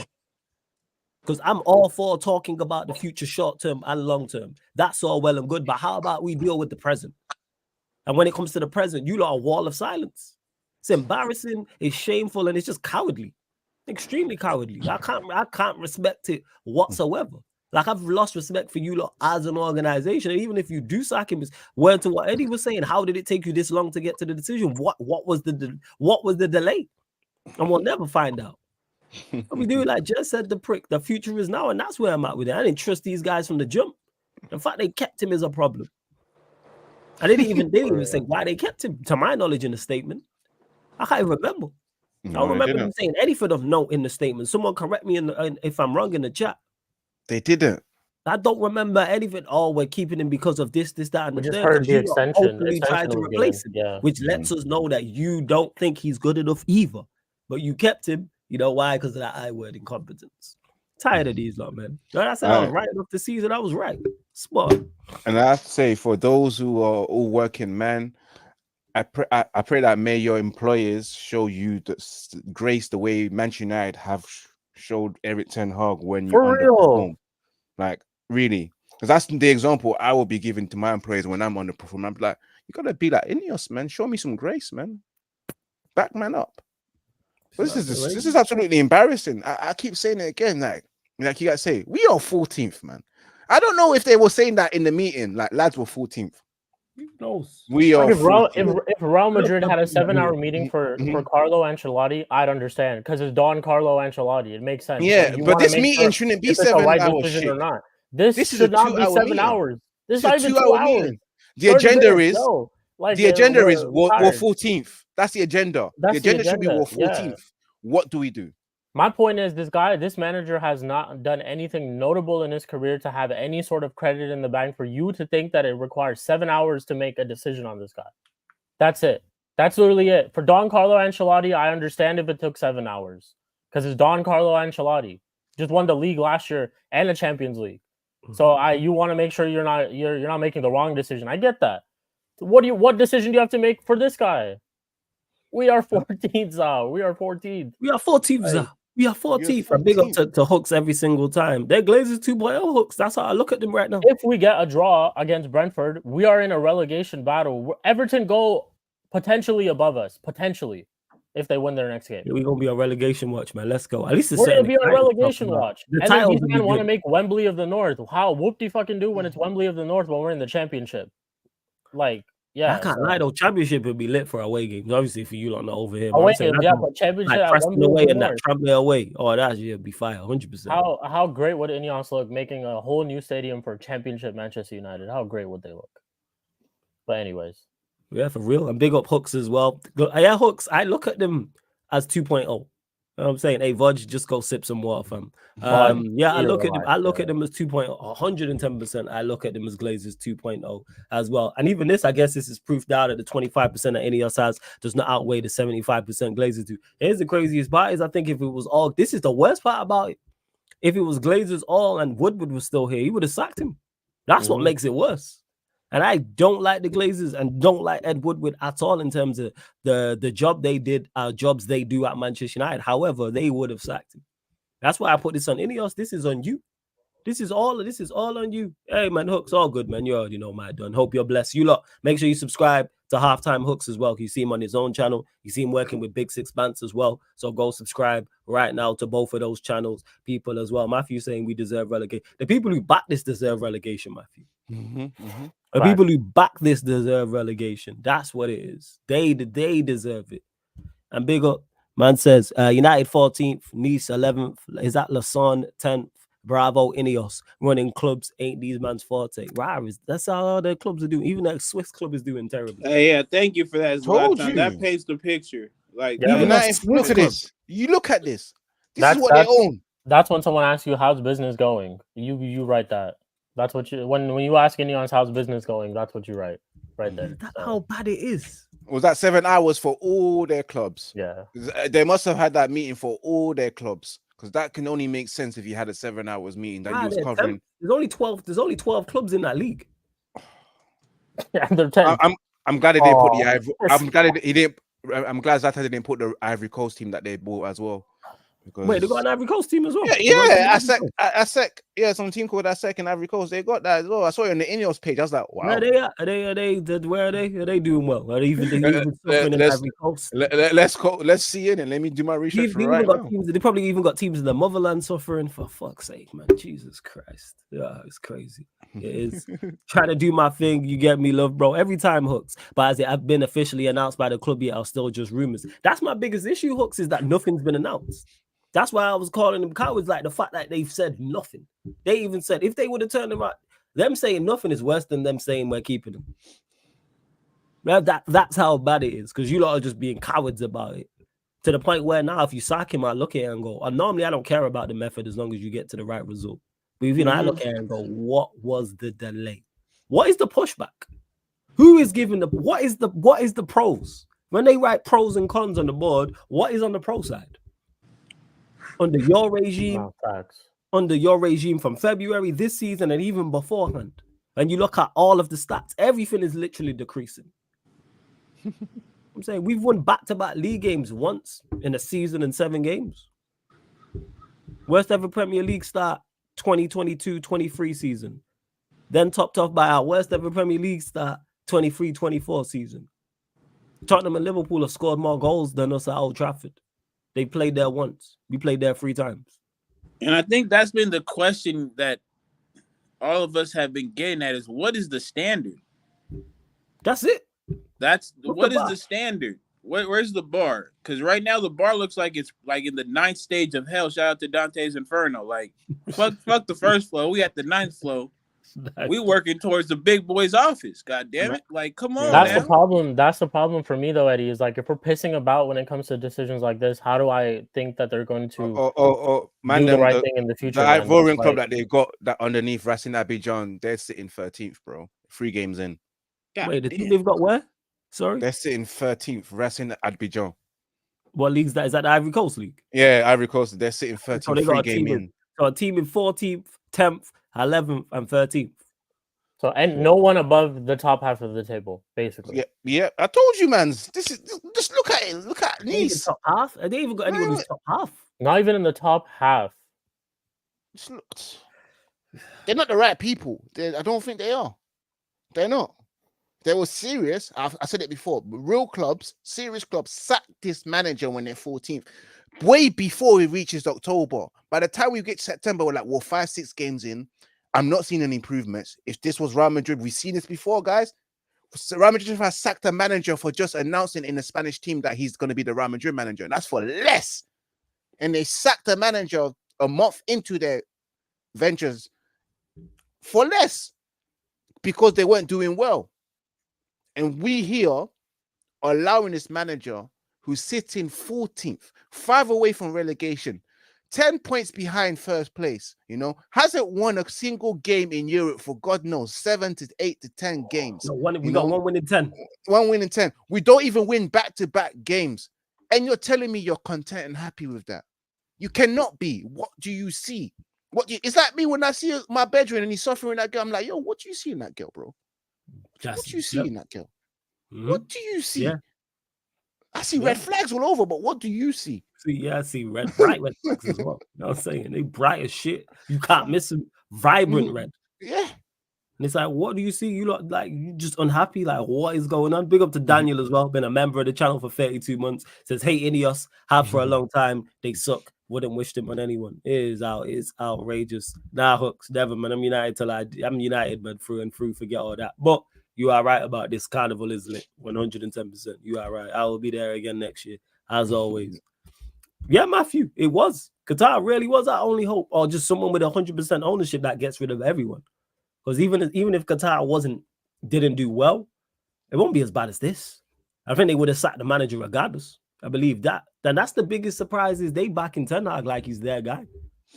Because I'm all for talking about the future short term and long term. That's all well and good. But how about we deal with the present? And when it comes to the present, you lot are a wall of silence. It's embarrassing, it's shameful, and it's just cowardly. Extremely cowardly. I can't respect it whatsoever. Like, I've lost respect for you lot as an organization. And even if you do sack him, word to what Eddie was saying, how did it take you this long to get to the decision? What was the delay? And we'll never find out. We do, like just said, the prick. The future is now, and that's where I'm at with it. I didn't trust these guys from the jump. The fact they kept him is a problem. I didn't even say why they kept him, to my knowledge, in the statement. I can't even remember. I don't remember them saying anything of note in the statement. Someone correct me if I'm wrong in the chat. They didn't. I don't remember anything. Oh, we're keeping him because of this, that, and we the just third. Heard the extension. Tried to replace him, which lets us know that you don't think he's good enough either. But you kept him. You know why? Because of that I word, incompetence. Tired of these lot, man. I said I was right enough the season. I was right. Spot. And I have to say, for those who are all working, man, I pray that may your employers show you the grace the way Manchester United have showed Eric Ten Hag when you underperform. Like, really, because that's the example I will be giving to my employees when I'm underperforming. I'm like, you gotta be like INEOS, man. Show me some grace, man. Back man up. This is absolutely embarrassing. I keep saying it again, like you guys say, we are 14th, man. I don't know if they were saying that in the meeting, like lads were 14th. Who knows? We are. If Real Madrid had a 7-hour meeting for Carlo Ancelotti, I'd understand because it's Don Carlo Ancelotti. It makes sense. Yeah, but this meeting shouldn't be 7 right hours. Decision Shit. or not. This should not be 7 hours. This is not even 2 hours. Meeting. The agenda is the agenda is War 14th. That's the agenda. The agenda should be War 14th. Yeah. What do we do? My point is this manager has not done anything notable in his career to have any sort of credit in the bank for you to think that it requires 7 hours to make a decision on this guy. That's it. That's literally it. For Don Carlo Ancelotti, I understand if it took 7 hours because it's Don Carlo Ancelotti. Just won the league last year and the Champions League. So you want to make sure you're not making the wrong decision. I get that. What decision do you have to make for this guy? We are 14th now. We are 14th. We are 14th now. We are 14th. I big up to Hooks every single time. They're Glazers 2.0 Hooks. That's how I look at them right now. If we get a draw against Brentford, we are in a relegation battle. Everton go potentially above us. Potentially. If they win their next game. Yeah, we're going to be on relegation watch, man. Let's go. At least we're going to be on relegation watch. And then these men want to make Wembley of the North. How whoop-de-fucking do when it's Wembley of the North when we're in the championship? Like, yeah. I can't lie, though. Championship would be lit for away games. Obviously, for you lot not over here. Away games, yeah, but championship like Preston away and that Tranmere away. Oh, that would be fire, 100%. How great would INEOS look making a whole new stadium for championship Manchester United? How great would they look? But anyways. Yeah, for real. And big up Hooks as well. Yeah, Hooks, I look at them as 2.0. You know what I'm saying? Hey, Vodge, just go sip some water, fam. Yeah, I look at them. I look at them as 2.0, 110%. I look at them as Glazers 2.0 as well. And even this, I guess this is proof now that the 25% that INEOS has does not outweigh the 75% Glazers do. Here's the craziest part is I think if it was all, this is the worst part about it. If it was Glazers all and Woodward was still here, he would have sacked him. That's what makes it worse. And I don't like the Glazers and don't like Ed Woodward at all in terms of the job they did, jobs they do at Manchester United. However, they would have sacked him. That's why I put this on INEOS. This is on you. This is all on you. Hey, man, Hooks, all good, man. You already know my done. Hope you're blessed. You lot, make sure you subscribe to Halftime Hooks as well. You see him on his own channel. You see him working with Big Six Bants as well. So go subscribe right now to both of those channels, people as well. Matthew saying we deserve relegation. The people who back this deserve relegation, Matthew. The people who back this deserve relegation. That's what it is. They deserve it. And big up, man says United 14th, Nice 11th. Is that Lausanne 10th? Bravo, INEOS. Running clubs ain't these man's forte. Right, that's how all the clubs are doing. Even that Swiss club is doing terribly. Yeah, thank you for that. That paints the picture. Like, United, look at this. You look at this. This is what they own. That's when someone asks you how's business going. You write that. That's what you when you ask INEOS how's business going. That's what you write right there. That's how bad it is. Was that 7 hours for all their clubs? Yeah, they must have had that meeting for all their clubs. Because that can only make sense if you had a 7 hours meeting that you was covering. There's only 12 clubs in that league. Yeah, they're 10. I'm glad they didn't put the Ivory. I'm glad Zlatan didn't put the Ivory Coast team that they bought as well. Because... Wait, they got an Ivory Coast team as well. Yeah, ASEC. Yeah, some team called ASEC in Ivory Coast. They got that as well. I saw it on the INEOS page. I was like, wow. Where are they at? Where are they? Are they doing well? Are they even in Ivory Coast? Let's see it and let me do my research right now. They probably even got teams in the motherland suffering. For fuck's sake, man. Jesus Christ. Yeah, it's crazy. It is. Trying to do my thing. You get me, love, bro. Every time, Hooks. But as it have been officially announced by the club yet, are still just rumors. That's my biggest issue, Hooks, is that nothing's been announced. That's why I was calling them cowards, like the fact that they've said nothing. They even said if they would have turned them out, them saying nothing is worse than them saying we're keeping them. Well, that's how bad it is, because you lot are just being cowards about it. To the point where now if you sack him, I look at it and go, normally I don't care about the method as long as you get to the right result. But if, I look at it and go, what was the delay? What is the pushback? Who is giving what is the pros? When they write pros and cons on the board, what is on the pro side? Under your regime, from February this season and even beforehand, and you look at all of the stats, everything is literally decreasing. I'm saying we've won back-to-back league games once in a season and 7 games. Worst ever Premier League start, 2022-23 season. Then topped off by our worst ever Premier League start, 23-24 season. Tottenham and Liverpool have scored more goals than us at Old Trafford. They played there once. We played there 3 times. And I think that's been the question that all of us have been getting at is what is the standard? That's it. That's What's what the is bar? the standard? Where's the bar? Because right now the bar looks like it's like in the 9th stage of hell. Shout out to Dante's Inferno. Like fuck the first floor. We at the 9th floor. We working towards the big boy's office. God damn it! Like come on, That's now. the problem. That's the problem for me though, Eddie. Is like if we're pissing about when it comes to decisions like this, how do I think that they're going to man, do the right thing in the future? The man? Ivorian Like, club that they got that underneath Racing Abidjan, they're sitting 13th, bro. 3 games in. God Wait, the damn. team they've got where? Sorry, They're sitting 13th. Racing Abidjan. what league's that? Is that the Ivory Coast League? Yeah, Ivory Coast. They're sitting So 13th. they 3 got game in. So a team in 14th, 10th, 11th, and 13th. so and no one above the top half of the table, basically. Yeah. I told you, man. This is just look at it. Look at They even Nice. top half. Have they even got anyone who's top half? Not even in the top half. Just look. They're not the right people. I don't think they are. They're not. They were serious. I said it before. Real clubs, serious clubs, sack this manager when they're 14th, way before it reaches October. By the time we get to September, we're like, well, 5-6 games in. I'm not seeing any improvements. If this was Real Madrid, we've seen this before, guys. Real Madrid has sacked a manager for just announcing in the Spanish team that he's going to be the Real Madrid manager. And that's for less. And they sacked the manager a month into their ventures for less because they weren't doing well. And we here are allowing this manager who's sitting 14th, 5 away from relegation, 10 points behind first place, hasn't won a single game in Europe for God knows 7 to 8 to 10 games. No, we got 1 win in 10. 1 win in 10. We don't even win back-to-back games. And you're telling me you're content and happy with that. You cannot be. What do you see? It's like me when I see my bedroom and he's suffering that girl. I'm like, yo, what do you see in that girl, bro? What do you see in that girl? Mm-hmm. What do you see? Yeah. I see red flags all over, but what do you see? I see bright red flags as well. You know what I'm saying? They bright as shit. You can't miss them. Vibrant red. Yeah. And it's like, what do you see? You look like you just unhappy. Like, what is going on? Big up to Daniel as well. Been a member of the channel for 32 months. Says, hey, INEOS, have for a long time. They suck. Wouldn't wish them on anyone. It's outrageous. Nah, Hooks, never, man. I'm United, man, through and through. Forget all that. But you are right about this. Carnival is lit. 110%. You are right. I will be there again next year, as always. Yeah, Matthew, it was. Qatar really was our only hope, or just someone with 100% ownership that gets rid of everyone. Because even if Qatar didn't do well, it won't be as bad as this. I think they would have sacked the manager regardless. I believe that. Then that's the biggest surprise is they back in Ten Hag like he's their guy.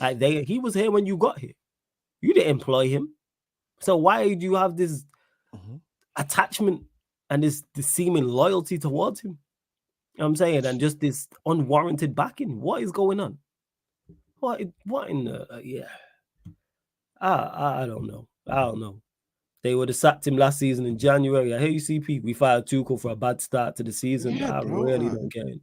Like he was here when you got here. You didn't employ him. So why do you have this attachment and this seeming loyalty towards him? You know what I'm saying? And just this unwarranted backing. What is going on? What in the I don't know. I don't know. They would have sacked him last season in January. I hear you, CP. We fired Tuchel for a bad start to the season. Yeah, I really don't get it.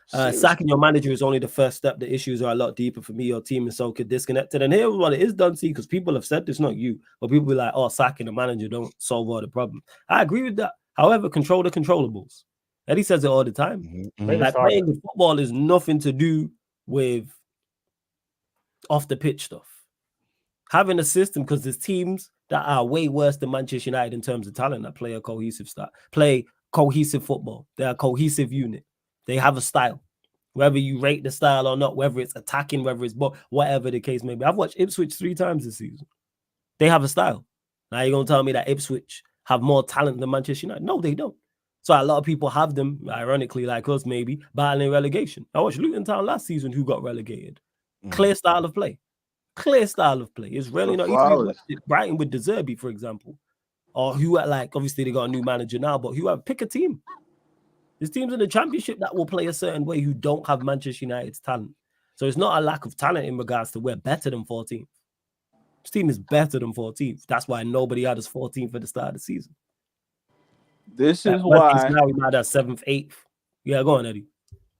Seriously. Sacking your manager is only the first step. The issues are a lot deeper for me. Your team is so disconnected. And here's what it is done, see, because people have said this, not you, but people be like, oh, sacking the manager don't solve all the problems. I agree with that. However, control the controllables. Eddie says it all the time. Like playing the football is nothing to do with off the pitch stuff. Having a system, because there's teams that are way worse than Manchester United in terms of talent that play a cohesive football. They're a cohesive unit. They have a style. Whether you rate the style or not, whether it's attacking, whether it's whatever the case may be. I've watched Ipswich 3 times this season. They have a style. Now you're going to tell me that Ipswich have more talent than Manchester United? No, they don't. So a lot of people have them, ironically, like us maybe, battling relegation. I watched Luton Town last season who got relegated. Clear style of play. Clear style of play. It's really not easy. Brighton with De Zerbi, for example. Or who obviously they got a new manager now, but pick a team. There's teams in the Championship that will play a certain way who don't have Manchester United's talent. So it's not a lack of talent in regards to we're better than 14th. This team is better than 14th. That's why nobody had us 14th at the start of the season. This is why now we might have 7th, 8th. Yeah, go on, Eddie.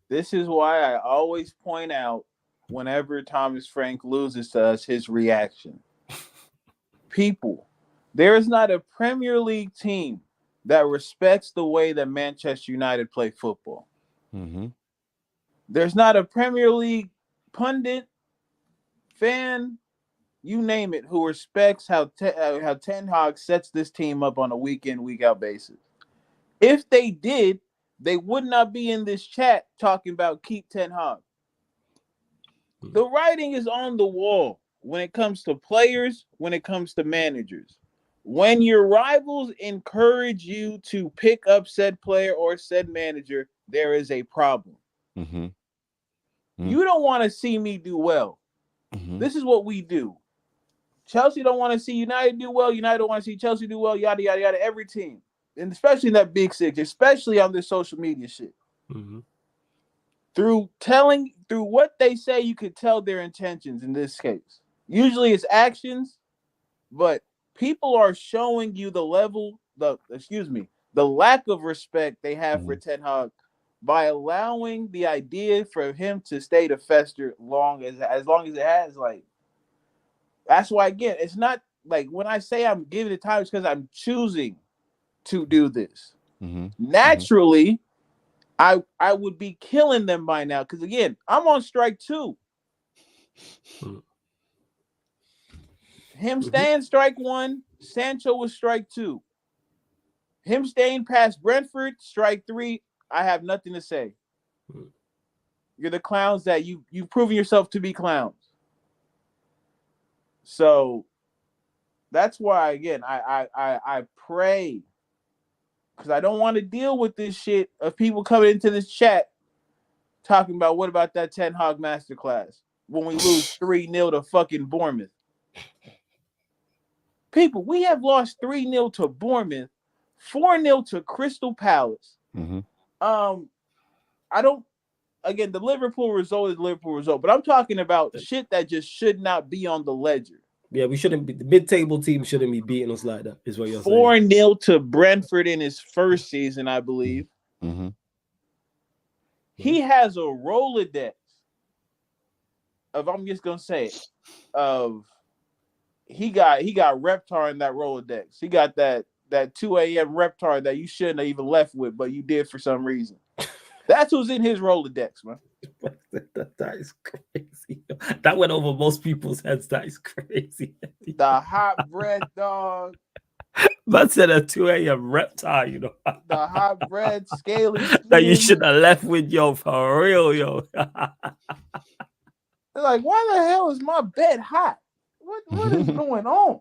This is why I always point out whenever Thomas Frank loses to us, his reaction. People, there is not a Premier League team that respects the way that Manchester United play football. There's not a Premier League pundit, fan, you name it, who respects how Ten Hag sets this team up on a week in, week out basis. If they did, they would not be in this chat talking about keep Ten Hag. The writing is on the wall when it comes to players, when it comes to managers. When your rivals encourage you to pick up said player or said manager, there is a problem. Mm-hmm. Mm-hmm. You don't want to see me do well. Mm-hmm. This is what we do. Chelsea don't want to see United do well. United don't want to see Chelsea do well. Yada, yada, yada. Every team. And especially in that big six, especially on this social media shit. Mm-hmm. Through what they say, you could tell their intentions in this case. Usually it's actions, but people are showing you the lack of respect they have for Ten Hag by allowing the idea for him to stay to fester as long as it has. Like, that's why, again, it's not like when I say I'm giving it time, it's because I'm choosing to do this. Mm-hmm. Naturally, I would be killing them by now because, again, I'm on strike 2. Him staying strike 1, Sancho was strike 2. Him staying past Brentford, strike 3, I have nothing to say. You're the clowns that you've proven yourself to be clowns. So that's why, again, I pray, because I don't want to deal with this shit of people coming into this chat talking about what about that Ten Hag masterclass when we lose 3-0 to fucking Bournemouth. People, we have lost 3-0 to Bournemouth, 4-0 to Crystal Palace. Mm-hmm. Again, the Liverpool result is the Liverpool result, but I'm talking about shit that just should not be on the ledger. Yeah, we shouldn't be. The mid-table team shouldn't be beating us like that, is what you're saying. 4-0 to Brentford in his first season, I believe. Mm-hmm. He has a Rolodex of, I'm just gonna say it, of he got Reptar in that Rolodex. He got that 2 a.m. Reptar that you shouldn't have even left with, but you did for some reason. That's who's in his Rolodex, man. That is crazy. That went over most people's heads. That is crazy. The hot bread dog. Man said a 2 a.m. reptile, you know. The hot bread scaly that you should have left with, yo, for real, yo. They're like, why the hell is my bed hot? What is going on?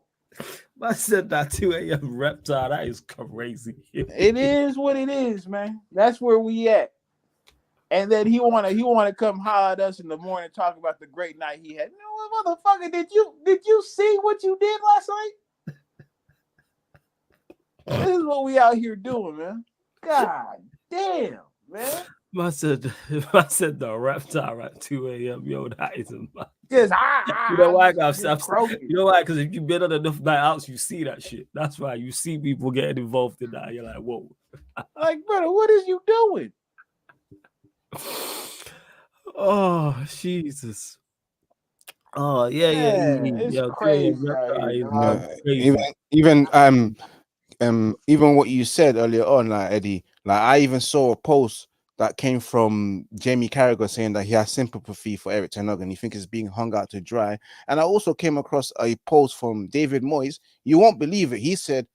I said that 2 a.m. reptile. That is crazy. It is what it is, man. That's where we at. And then he wanna come holler at us in the morning, talk about the great night he had. No, motherfucker, did you see what you did last night? This is what we out here doing, man. God damn, man. I said the reptile at 2 a.m. Yo, that is a just you know why? You know why? Because if you've been on enough night outs, you see that shit. That's why you see people getting involved in that. You're like, whoa. Like, brother, what is you doing? Oh, Jesus. Oh, yeah. It's crazy. Even what you said earlier on, like Eddie, like I even saw a post that came from Jamie Carragher saying that he has sympathy for Eric Ten Hag and he thinks it's being hung out to dry. And I also came across a post from David Moyes. You won't believe it. He said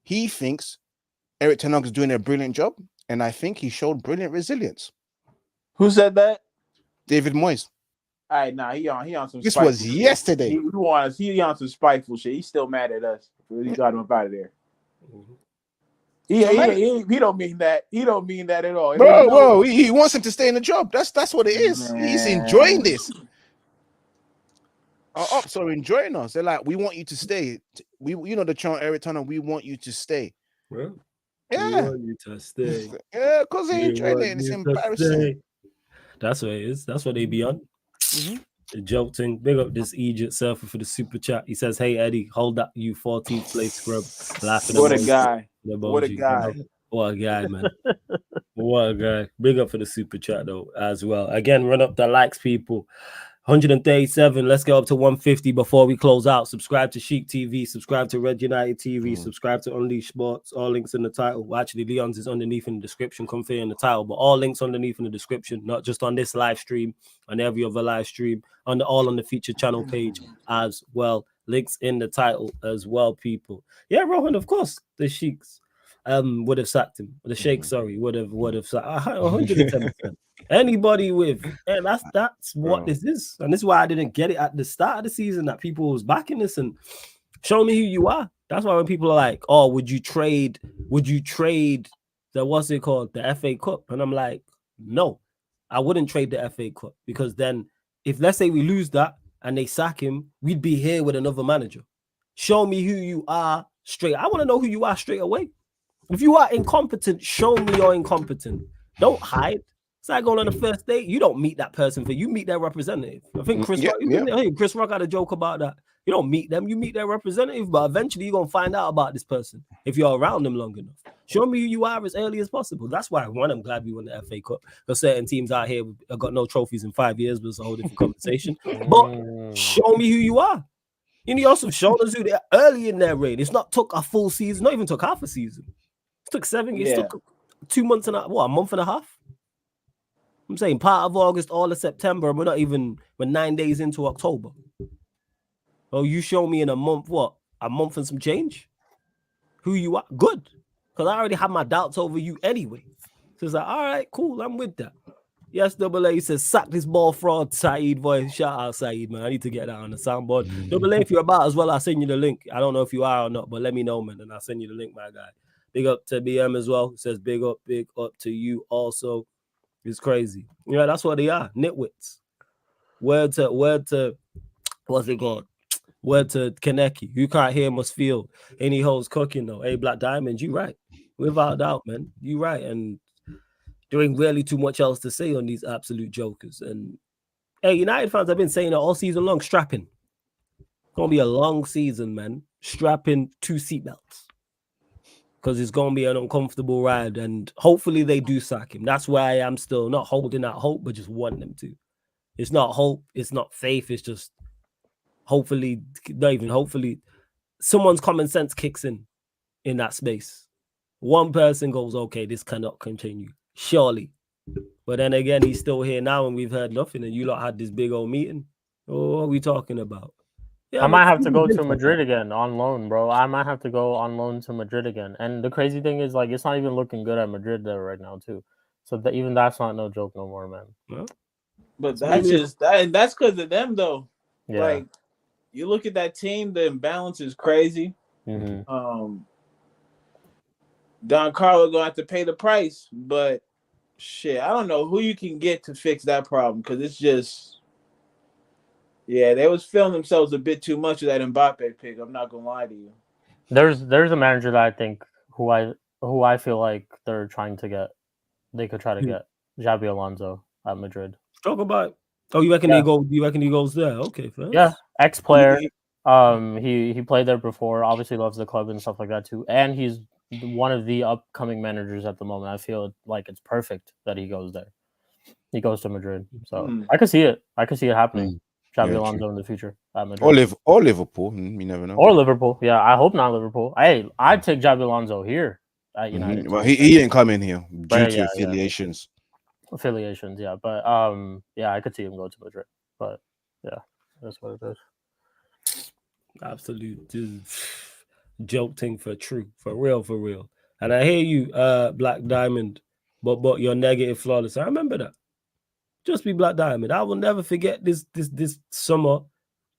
he thinks Eric Ten Hag is doing a brilliant job, and I think he showed brilliant resilience. Who said that? David Moyes. All right, nah, he on some. This was yesterday. He on some spiteful shit. He's still mad at us. He got him up out of there. He don't mean that. He don't mean that at all. Bro, he wants him to stay in the job. That's what it is. Man. He's enjoying this. Our ops are enjoying us. They're like, we want you to stay. The chant every time. We want you to stay. Well, yeah, we want you to stay. Yeah, because they enjoy it. It's embarrassing. That's what it is. That's what they be on. Mm-hmm. The joke thing. Big up this Egypt surfer for the super chat. He says, "Hey Eddie, hold that you 14th place scrub." Laughing. What a guy! What a guy! What a guy, man! What a guy! Big up for the super chat though as well. Again, run up the likes, people. 137. Let's go up to 150 before we close out. Subscribe to Sheik TV. Subscribe to Red United TV. Subscribe to Unleash Sports. All links in the title. Well, actually, Leon's is underneath in the description. Come in the title, but all links underneath in the description. Not just on this live stream, on every other live stream, all on the featured channel page as well. Links in the title as well, people. Yeah, Rohan, of course, the Sheiks would have sacked him. The Sheikh, sorry, would have sacked 110%. Anybody with, and that's what this is. And this is why I didn't get it at the start of the season, that people was backing this and show me who you are. That's why when people are like, oh, would you trade the what's it called? The FA Cup? And I'm like, no, I wouldn't trade the FA Cup, because then if let's say we lose that and they sack him, we'd be here with another manager. Show me who you are straight. I want to know who you are straight away. If you are incompetent, show me you're incompetent. Don't hide. It's like going on the first date. You don't meet that person, you meet their representative. I think Chris Rock had a joke about that. You don't meet them, you meet their representative, but eventually you're going to find out about this person if you're around them long enough. Show me who you are as early as possible. That's why, I'm glad we won the FA Cup. Because certain teams out here have got no trophies in 5 years, but it's a whole different conversation. But show me who you are. INEOS have shown us who they're early in their reign. It's not took a full season, not even took half a season. It took 7 years, it took 2 months and a month and a half. I'm saying part of August, all of September, and we're 9 days into October. Oh, you show me in a month, a month and some change? Who you are? Good. Because I already have my doubts over you anyway. So it's like, all right, cool, I'm with that. Yes, Double A says, sack this ball fraud, Saeed voice. Shout out, Saeed, man. I need to get that on the soundboard. Double A, if you're about as well, I'll send you the link. I don't know if you are or not, but let me know, man, and I'll send you the link, my guy. Big up to BM as well. It says, big up to you also. It's crazy. Yeah, that's what they are. Nitwits. Word to what's it called? Word to Kaneki. You can't hear must feel. Any hoes cooking though. Hey, Black Diamond, you right. Without doubt, man. You right. And there ain't really too much else to say on these absolute jokers. And hey, United fans, I've been saying it all season long, strapping. It's gonna be a long season, man. Strapping 2 seatbelts. Because it's going to be an uncomfortable ride, and hopefully they do sack him. That's why I'm still not holding out hope, but just want them to. It's not hope, it's not faith, it's just hopefully, not even hopefully, someone's common sense kicks in that space. One person goes, okay, this cannot continue, surely. But then again, he's still here now, and we've heard nothing, and you lot had this big old meeting. Oh, what are we talking about? Yeah, I might have to go to Madrid again on loan, bro. I might have to go on loan to Madrid again. And the crazy thing is, like, it's not even looking good at Madrid there right now, too. So even that's not no joke no more, man. Well, but that's just that, and that's because of them, though. Yeah. Like, you look at that team, the imbalance is crazy. Mm-hmm. Don Carlo gonna have to pay the price, but shit, I don't know who you can get to fix that problem, because it's just. Yeah, they was feeling themselves a bit too much of that Mbappe pick. I'm not gonna lie to you. There's a manager that I think who I feel like they're trying to get. They could try to get Xabi Alonso at Madrid. Talk about. Oh, you reckon they go? You reckon he goes there? Okay, fair. Yeah, ex-player. He played there before. Obviously, loves the club and stuff like that too. And he's one of the upcoming managers at the moment. I feel like it's perfect that he goes there. He goes to Madrid, so I could see it. I could see it happening. Xabi Alonso in the future at Madrid. Or Liverpool. You never know. Or Liverpool. Yeah, I hope not Liverpool. Hey, I'd take Xabi Alonso here at United. Well, he ain't coming here due to affiliations. Affiliations, yeah. But yeah, I could see him go to Madrid. But yeah, that's what it is. Absolute joke thing for real. And I hear you, Black Diamond, but you're negative flawless. I remember that. Just be Black Diamond. I will never forget this summer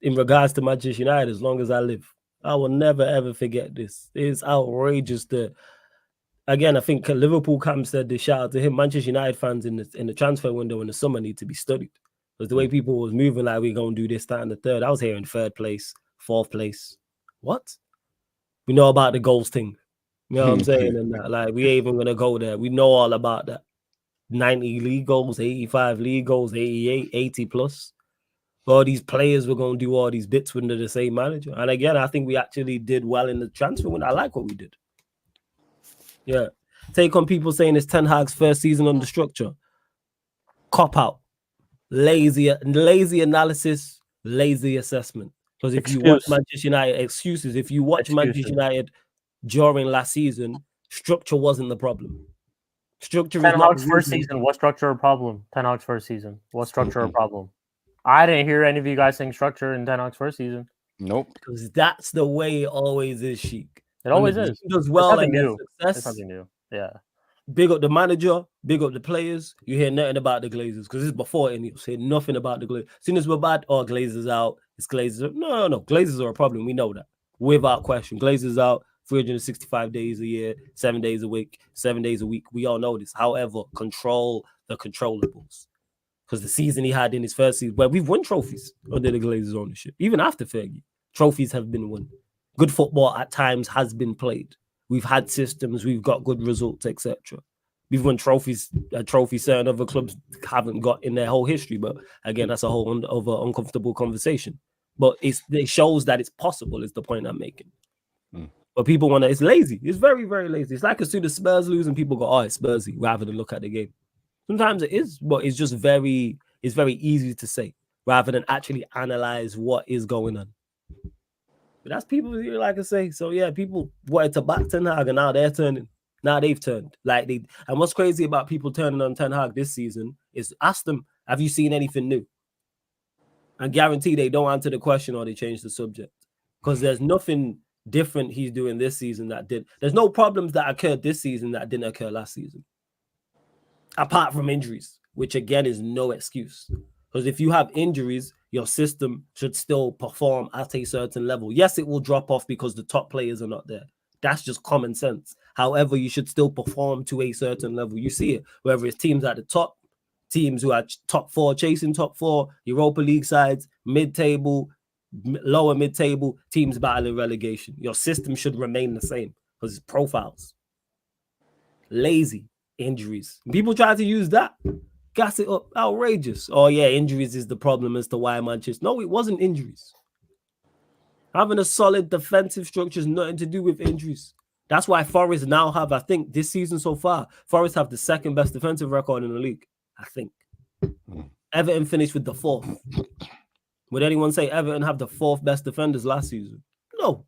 in regards to Manchester United as long as I live. I will never, ever forget this. It's outrageous that, again, I think Liverpool Cam said this, shout out to him, Manchester United fans in the transfer window in the summer need to be studied. Because the way people was moving like we're going to do this, that, and the third, I was here in 3rd place, 4th place. What? We know about the goals thing. You know what I'm saying? And that, like, we ain't even going to go there. We know all about that. 90 league goals, 85 league goals, 88, 80 plus. All these players were going to do all these bits under the same manager. And again, I think we actually did well in the transfer window. I like what we did. Yeah. Take on people saying it's Ten Hag's first season under structure. Cop out. Lazy analysis, lazy assessment. Because if you watch Manchester United, if you watch Manchester United during last season, structure wasn't the problem. Structure Ten Hag's first season. What structure or problem? Ten Hag's first season. What structure or problem? I didn't hear any of you guys saying structure in Ten Hag's first season. Nope. Because that's the way it always is, Sheik. It always is. Does well and gets success. It's nothing new. Yeah. Big up the manager, big up the players. You hear nothing about the Glazers because it's before INEOS. Hear nothing about the Glazers. As soon as we're bad, Glazers out. It's Glazers. No. Glazers are a problem. We know that. Without question. Glazers out 365 days a year, 7 days a week, 7 days a week. We all know this. However, control the controllables. Because the season he had in his first season, where we've won trophies under the Glazers ownership, even after Fergie, trophies have been won. Good football at times has been played. We've had systems, we've got good results, etc. We've won trophies, a trophy certain other clubs haven't got in their whole history. But again, that's a whole other uncomfortable conversation. But it shows that it's possible, is the point I'm making. But people want to, it's lazy. It's very, very lazy. It's like as soon as Spurs lose and people go, it's Spursy, rather than look at the game. Sometimes it is, but it's just very easy to say rather than actually analyze what is going on. But that's people, like I say. So yeah, people wanted to back Ten Hag and now they're turning. Now they've turned. And what's crazy about people turning on Ten Hag this season is ask them, have you seen anything new? And guarantee they don't answer the question or they change the subject. Because there's nothing different he's doing this season that did. There's no problems that occurred this season that didn't occur last season. Apart from injuries, which again is no excuse. Because if you have injuries, your system should still perform at a certain level. Yes, it will drop off because the top players are not there. That's just common sense. However, you should still perform to a certain level. You see it, whether it's teams at the top, teams who are top four, chasing top four, Europa League sides, mid-table, lower mid-table, teams battling relegation. Your system should remain the same because it's profiles. Lazy. Injuries. People try to use that. Gas it up. Outrageous. Oh, yeah, injuries is the problem as to why Manchester. No, it wasn't injuries. Having a solid defensive structure is nothing to do with injuries. That's why Forest now have, I think, this season so far, Forest have the second best defensive record in the league. I think. Everton finished with the fourth. Would anyone say Everton have the fourth best defenders last season? No.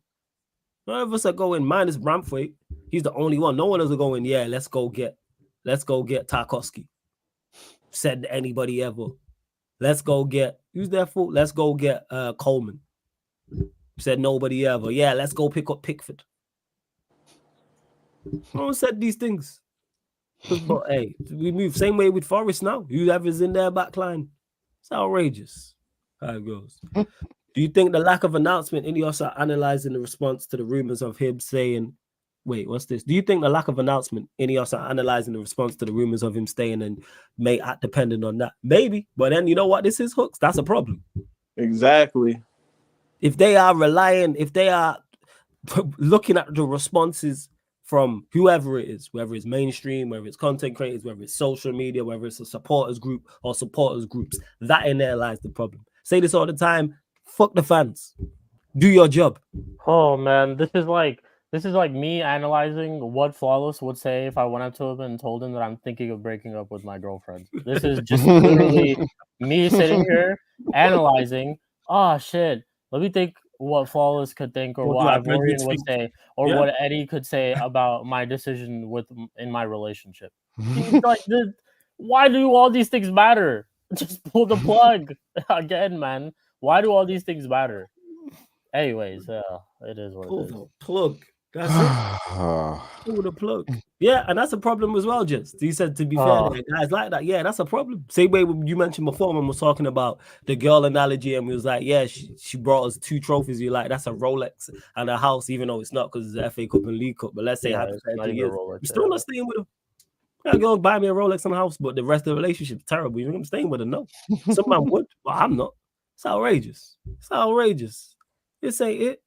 None of us are going, minus Braithwaite. He's the only one. No one is going, let's go get Tarkowski. Said anybody ever. Let's go get, who's there for? Let's go get Coleman. Said nobody ever. Yeah, let's go pick up Pickford. No one said these things. But hey, we move same way with Forest now. Whoever's in their back line. It's outrageous. How it goes. Do you think the lack of announcement, INEOS are analyzing the response to the rumors of him saying, wait, what's this? Do you think the lack of announcement, INEOS are analyzing the response to the rumors of him staying and may act dependent on that? Maybe. But then you know what this is, Hooks? That's a problem. Exactly. If they are relying, if they are looking at the responses from whoever it is, whether it's mainstream, whether it's content creators, whether it's social media, whether it's a supporters group or supporters groups, that in there lies the problem. Say this all the time. Fuck the fans. Do your job. Oh man, this is like me analyzing what Flawless would say if I went up to him and told him that I'm thinking of breaking up with my girlfriend. This is just literally me sitting here analyzing. Oh shit. Let me think what Flawless could think, or what Ivorian would say, or what Eddie could say about my decision in my relationship. Like, why do all these things matter? Just pull the plug again, man. Why do all these things matter? Anyways, it is what it is. Plug. That's it. Pull the plug. Yeah, and that's a problem as well, just. He said, to be fair, guys like that. Yeah, that's a problem. Same way you mentioned before when we was talking about the girl analogy, and we was like, yeah, she brought us 2 trophies. You're like, that's a Rolex and a house, even though it's not because it's the FA Cup and League Cup. But let's say hypothetically, you're still not staying with her. That girl buy me a Rolex and a house, but the rest of the relationship's terrible. You think I'm staying with her? No. Some man would, but I'm not. It's outrageous. It's outrageous. This ain't it.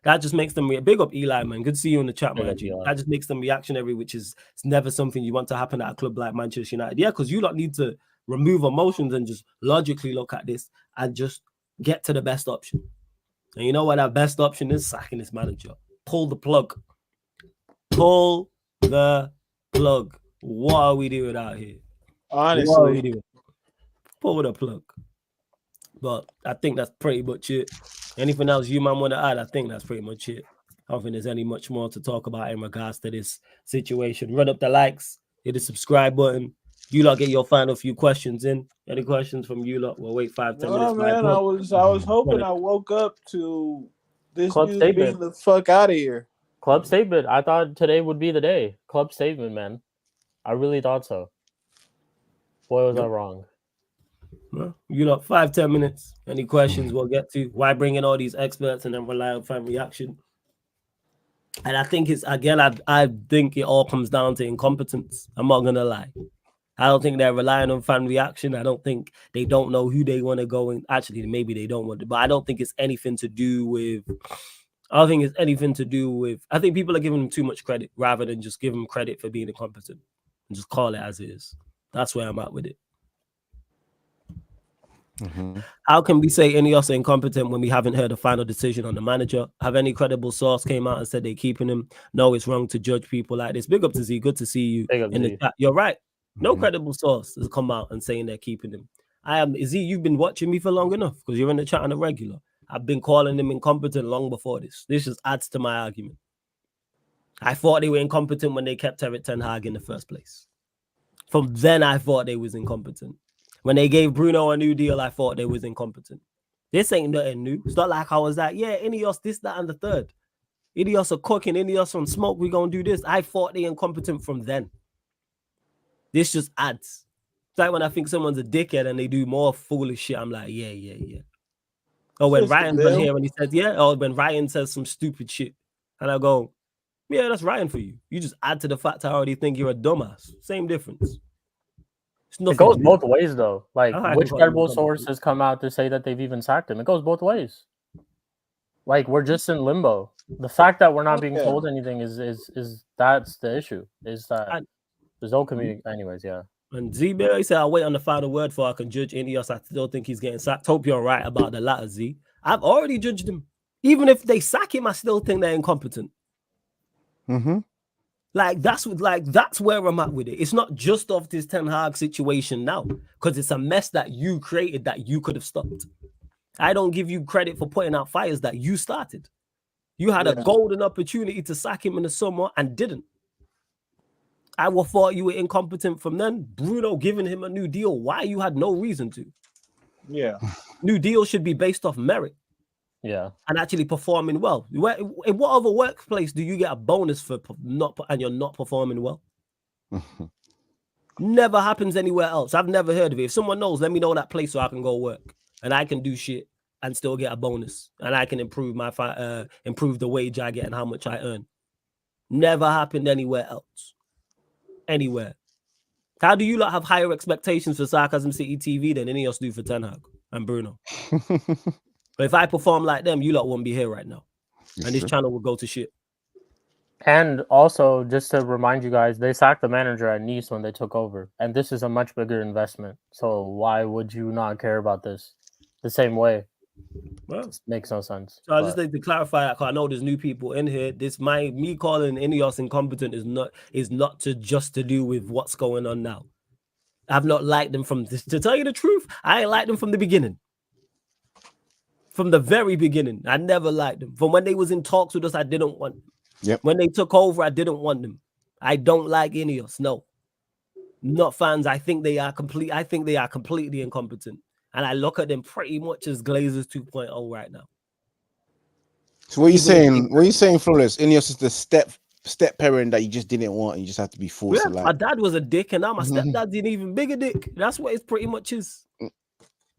That just makes them big up Eli, man. Good to see you in the chat, man. That just makes them reactionary, which is it's never something you want to happen at a club like Manchester United. Yeah, because you don't need to remove emotions and just logically look at this and just get to the best option. And you know what that best option is? Sacking this manager. Pull the plug. Pull the plug. What are we doing out here? Honestly, what are we doing? Pull the plug. But I think that's pretty much it. Anything else you man want to add? I think that's pretty much it. I don't think there's any much more to talk about in regards to this situation. Run up the likes, hit the subscribe button, You lot get your final few questions in. Any questions from you lot? We'll wait 5-10 minutes. Oh man, I was hoping I woke up to this Club dude statement. being the fuck out of here. Club statement. I thought today would be the day. Club statement, man. I really thought so. Boy, was I wrong. Well, you lot 5-10 minutes. Any questions we'll get to? Why bring in all these experts and then rely on fan reaction? And I think it's again, I think it all comes down to incompetence. I'm not gonna lie. I don't think they're relying on fan reaction. I don't think they don't know who they want to go in. Actually, maybe they don't want to, but I don't think it's anything to do with. I don't think it's anything to do with. I think people are giving them too much credit rather than just give them credit for being incompetent and just call it as it is. That's where I'm at with it. How can we say INEOS are incompetent when we haven't heard a final decision on the manager? Have any credible source came out and said they're keeping him? No, it's wrong to judge people like this. Big up to Z. Good to see you in the chat. You're right. No credible source has come out and saying they're keeping him. Z, you've been watching me for long enough because you're in the chat on a regular. I've been calling them incompetent long before this. This just adds to my argument. I thought they were incompetent when they kept Erik ten Hag in the first place. From then, I thought they was incompetent. When they gave Bruno a new deal, I thought they was incompetent. This ain't nothing new. It's not like I was like, yeah, INEOS, this, that, and the third. INEOS are cooking, INEOS on smoke, we gonna do this. I thought they incompetent from then. This just adds. It's like when I think someone's a dickhead and they do more foolish shit, I'm like, yeah. Or when Ryan's on here and he says, yeah, or when Ryan says some stupid shit, and I go, yeah, that's Ryan for you. You just add to the fact I already think you're a dumbass. Same difference. It goes both ways, though. Like, which credible source has come out to say that they've even sacked him? It goes both ways. Like, we're just in limbo. The fact that we're not being told anything is that's the issue. Is that there's no community. Anyways, yeah. And Z-Bear said, I'll wait on the final word before I can judge INEOS. I still think he's getting sacked. Hope you're right about the latter, Z. I've already judged him. Even if they sack him, I still think they're incompetent. Like that's where I'm at with it. It's not just of this Ten Hag situation now, because it's a mess that you created that you could have stopped. I don't give you credit for putting out fires that you started. You had a golden opportunity to sack him in the summer and didn't. I would have thought you were incompetent from then. Bruno giving him a new deal. Why you had no reason to? Yeah. New deal should be based off merit. Yeah. And actually performing well. In what other workplace do you get a bonus for you're not performing well? Never happens anywhere else. I've never heard of it. If someone knows, let me know that place so I can go work and I can do shit and still get a bonus and I can improve my improve the wage I get and how much I earn. Never happened anywhere else. Anywhere. How do you lot have higher expectations for Sarcasm City TV than any of us do for Ten Hag and Bruno? But if I perform like them, you lot won't be here right now. And this channel will go to shit. And also, just to remind you guys, they sacked the manager at Nice when they took over. And this is a much bigger investment. So why would you not care about this the same way? Well, it makes no sense. So I just need to clarify that, because I know there's new people in here. Me calling INEOS incompetent is not to do with what's going on now. I've not liked them to tell you the truth, I ain't liked them from the beginning. From the very beginning, I never liked them. From when they was in talks with us, I didn't want them. Yep. When they took over, I didn't want them. I don't like INEOS. No, not fans. I think they are completely incompetent, and I look at them pretty much as Glazers 2.0 right now. So what are you saying? What are you saying, Flawless? INEOS is the step parent that you just didn't want, and you just have to be forced to like. My dad was a dick, and now my stepdad's an even bigger dick. That's what it pretty much is.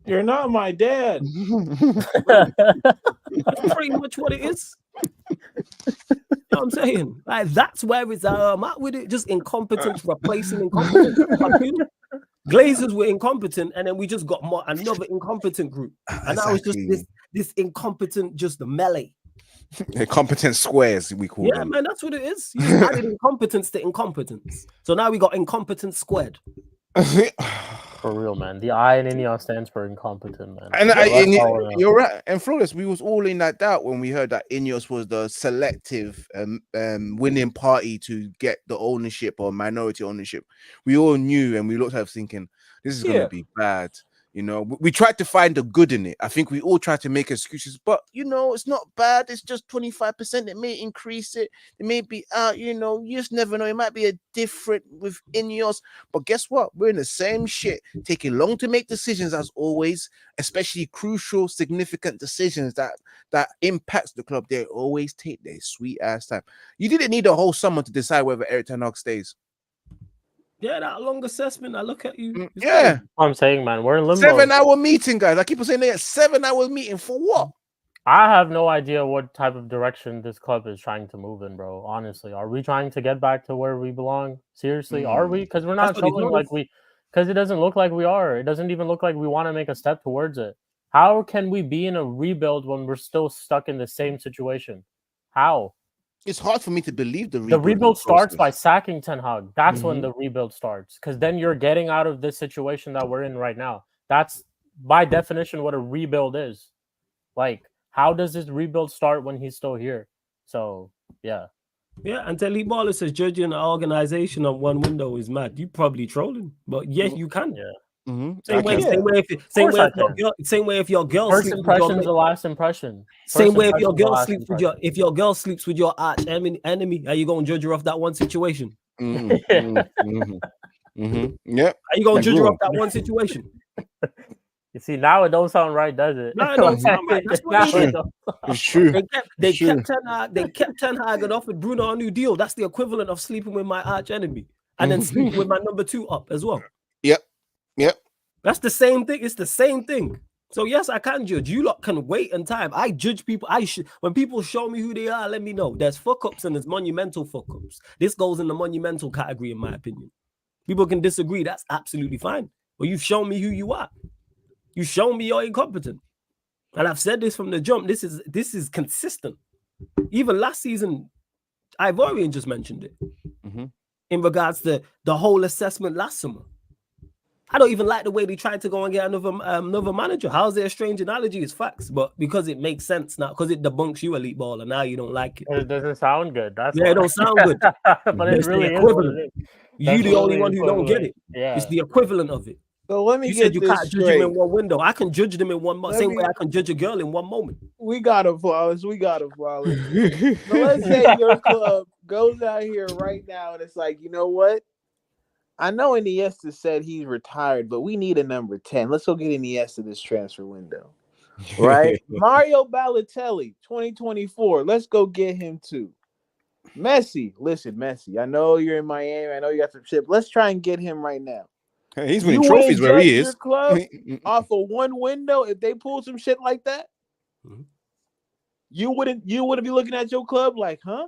You're not my dad. That's pretty much what it is. You know what I'm saying? Like, that's where it's I'm at with it. Just incompetence replacing incompetence. Glazers were incompetent, and then we just got another incompetent group. And now it's just this incompetent, just the melee. Incompetent squares, we call them. Yeah, man, that's what it is. You just added incompetence to incompetence. So now we got incompetence squared. For real, man. The I in INEOS stands for incompetent, man. And you're right. And Flawless, we was all in that doubt when we heard that INEOS was the selective winning party to get the ownership or minority ownership. We all knew, and we looked at it thinking, this is going to be bad. You know, we tried to find the good in it. I think we all tried to make excuses, but you know, it's not bad. It's just 25%. It may increase it. It may be out. You know, you just never know. It might be a different with INEOS. But guess what? We're in the same shit, taking long to make decisions as always, especially crucial, significant decisions that impacts the club. They always take their sweet ass time. You didn't need a whole summer to decide whether Erik ten Hag stays. Yeah, that long assessment. I look at you. Yeah, I'm saying, man, we're in limbo. 7-hour meeting, guys. I keep on saying they 7-hour meeting for what? I have no idea what type of direction this club is trying to move in, bro. Honestly, are we trying to get back to where we belong? Seriously, are we? Because we're not showing like we. Because it doesn't look like we are. It doesn't even look like we want to make a step towards it. How can we be in a rebuild when we're still stuck in the same situation? How? It's hard for me to believe the rebuild starts by sacking Ten Hag. That's when the rebuild starts, because then you're getting out of this situation that we're in right now. That's by definition what a rebuild is. Like, how does this rebuild start when he's still here? So, yeah. Yeah, and Elite Baller says judging an organization on one window is mad. You probably trolling, but yeah, you can. Yeah. Same way if your girl first sleeps impression with is the last impression. Same way if your girl sleeps with your arch enemy, are you gonna judge her off that one situation? Yeah. Are you gonna judge her off that one situation? You see, now it don't sound right, does it? No, it don't sound right. That's what it's true. They kept Ten Hag and offered Bruno a new deal. That's the equivalent of sleeping with my arch enemy and then sleeping with my number 2 up as well. Yep. That's the same thing. It's the same thing. So yes, I can judge. You lot can wait in time. I judge people. When people show me who they are, let me know. There's fuck ups and there's monumental fuck ups. This goes in the monumental category, in my opinion. People can disagree. That's absolutely fine. But you've shown me who you are. You shown me you're incompetent. And I've said this from the jump. This is consistent. Even last season, Ivorian just mentioned it in regards to the whole assessment last summer. I don't even like the way they tried to go and get another manager. How's it a strange analogy? It's facts, but because it makes sense now, because it debunks you, Elite Baller, now you don't like it. It doesn't sound good. That's it don't sound good. But it's really equivalent. You're the only one who don't get it. Yeah, it's the equivalent of it. So let me you get said you this can't straight. judge them in one window. I can judge them in one moment. Same way I can judge a girl in one moment. We got a flawless. So let's say your club goes out here right now and it's like, you know what? I know Iniesta said he's retired, but we need a number 10. Let's go get Iniesta this transfer window. Right? Mario Balotelli, 2024. Let's go get him too. Messi. Listen, Messi, I know you're in Miami. I know you got some shit. Let's try and get him right now. He's winning trophies where he is. Your club off of one window, if they pull some shit like that, you wouldn't be looking at your club like, huh?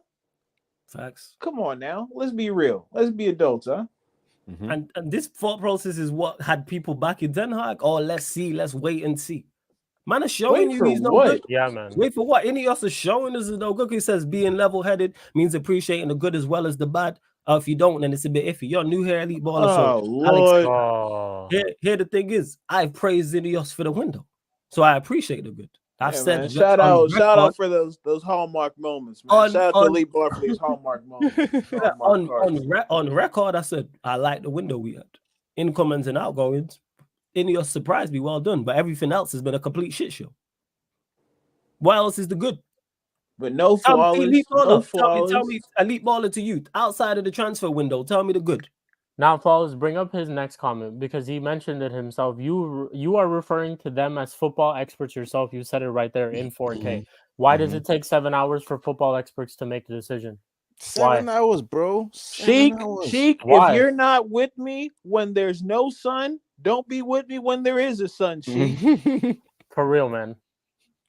Facts. Come on now. Let's be real. Let's be adults, huh? And this thought process is what had people back in Den Haag. Oh, let's wait and see. Man is showing you he's no good. Yeah, man. Wait for what? INEOS is showing us is no good. He says being level-headed means appreciating the good as well as the bad. If you don't, then it's a bit iffy. You're new here, Elite Baller. Here the thing is, I've praised INEOS for the window. So I appreciate the good. I've said man, shout out for those hallmark moments, man. Shout out to Elite Bar for these hallmark moments. On record, I said I like the window we had. Incomings and outgoings. INEOS surprised me, well done. But everything else has been a complete shit show. What else is the good? But no flawless. Tell me, Elite Baller to you, outside of the transfer window, tell me the good. Now, Flawless, bring up his next comment because he mentioned it himself. You are referring to them as football experts yourself. You said it right there in 4K. Why does it take 7 hours for football experts to make the decision? 7 hours, bro. Sheik, if you're not with me when there's no sun, don't be with me when there is a sun, Sheik. For real, man.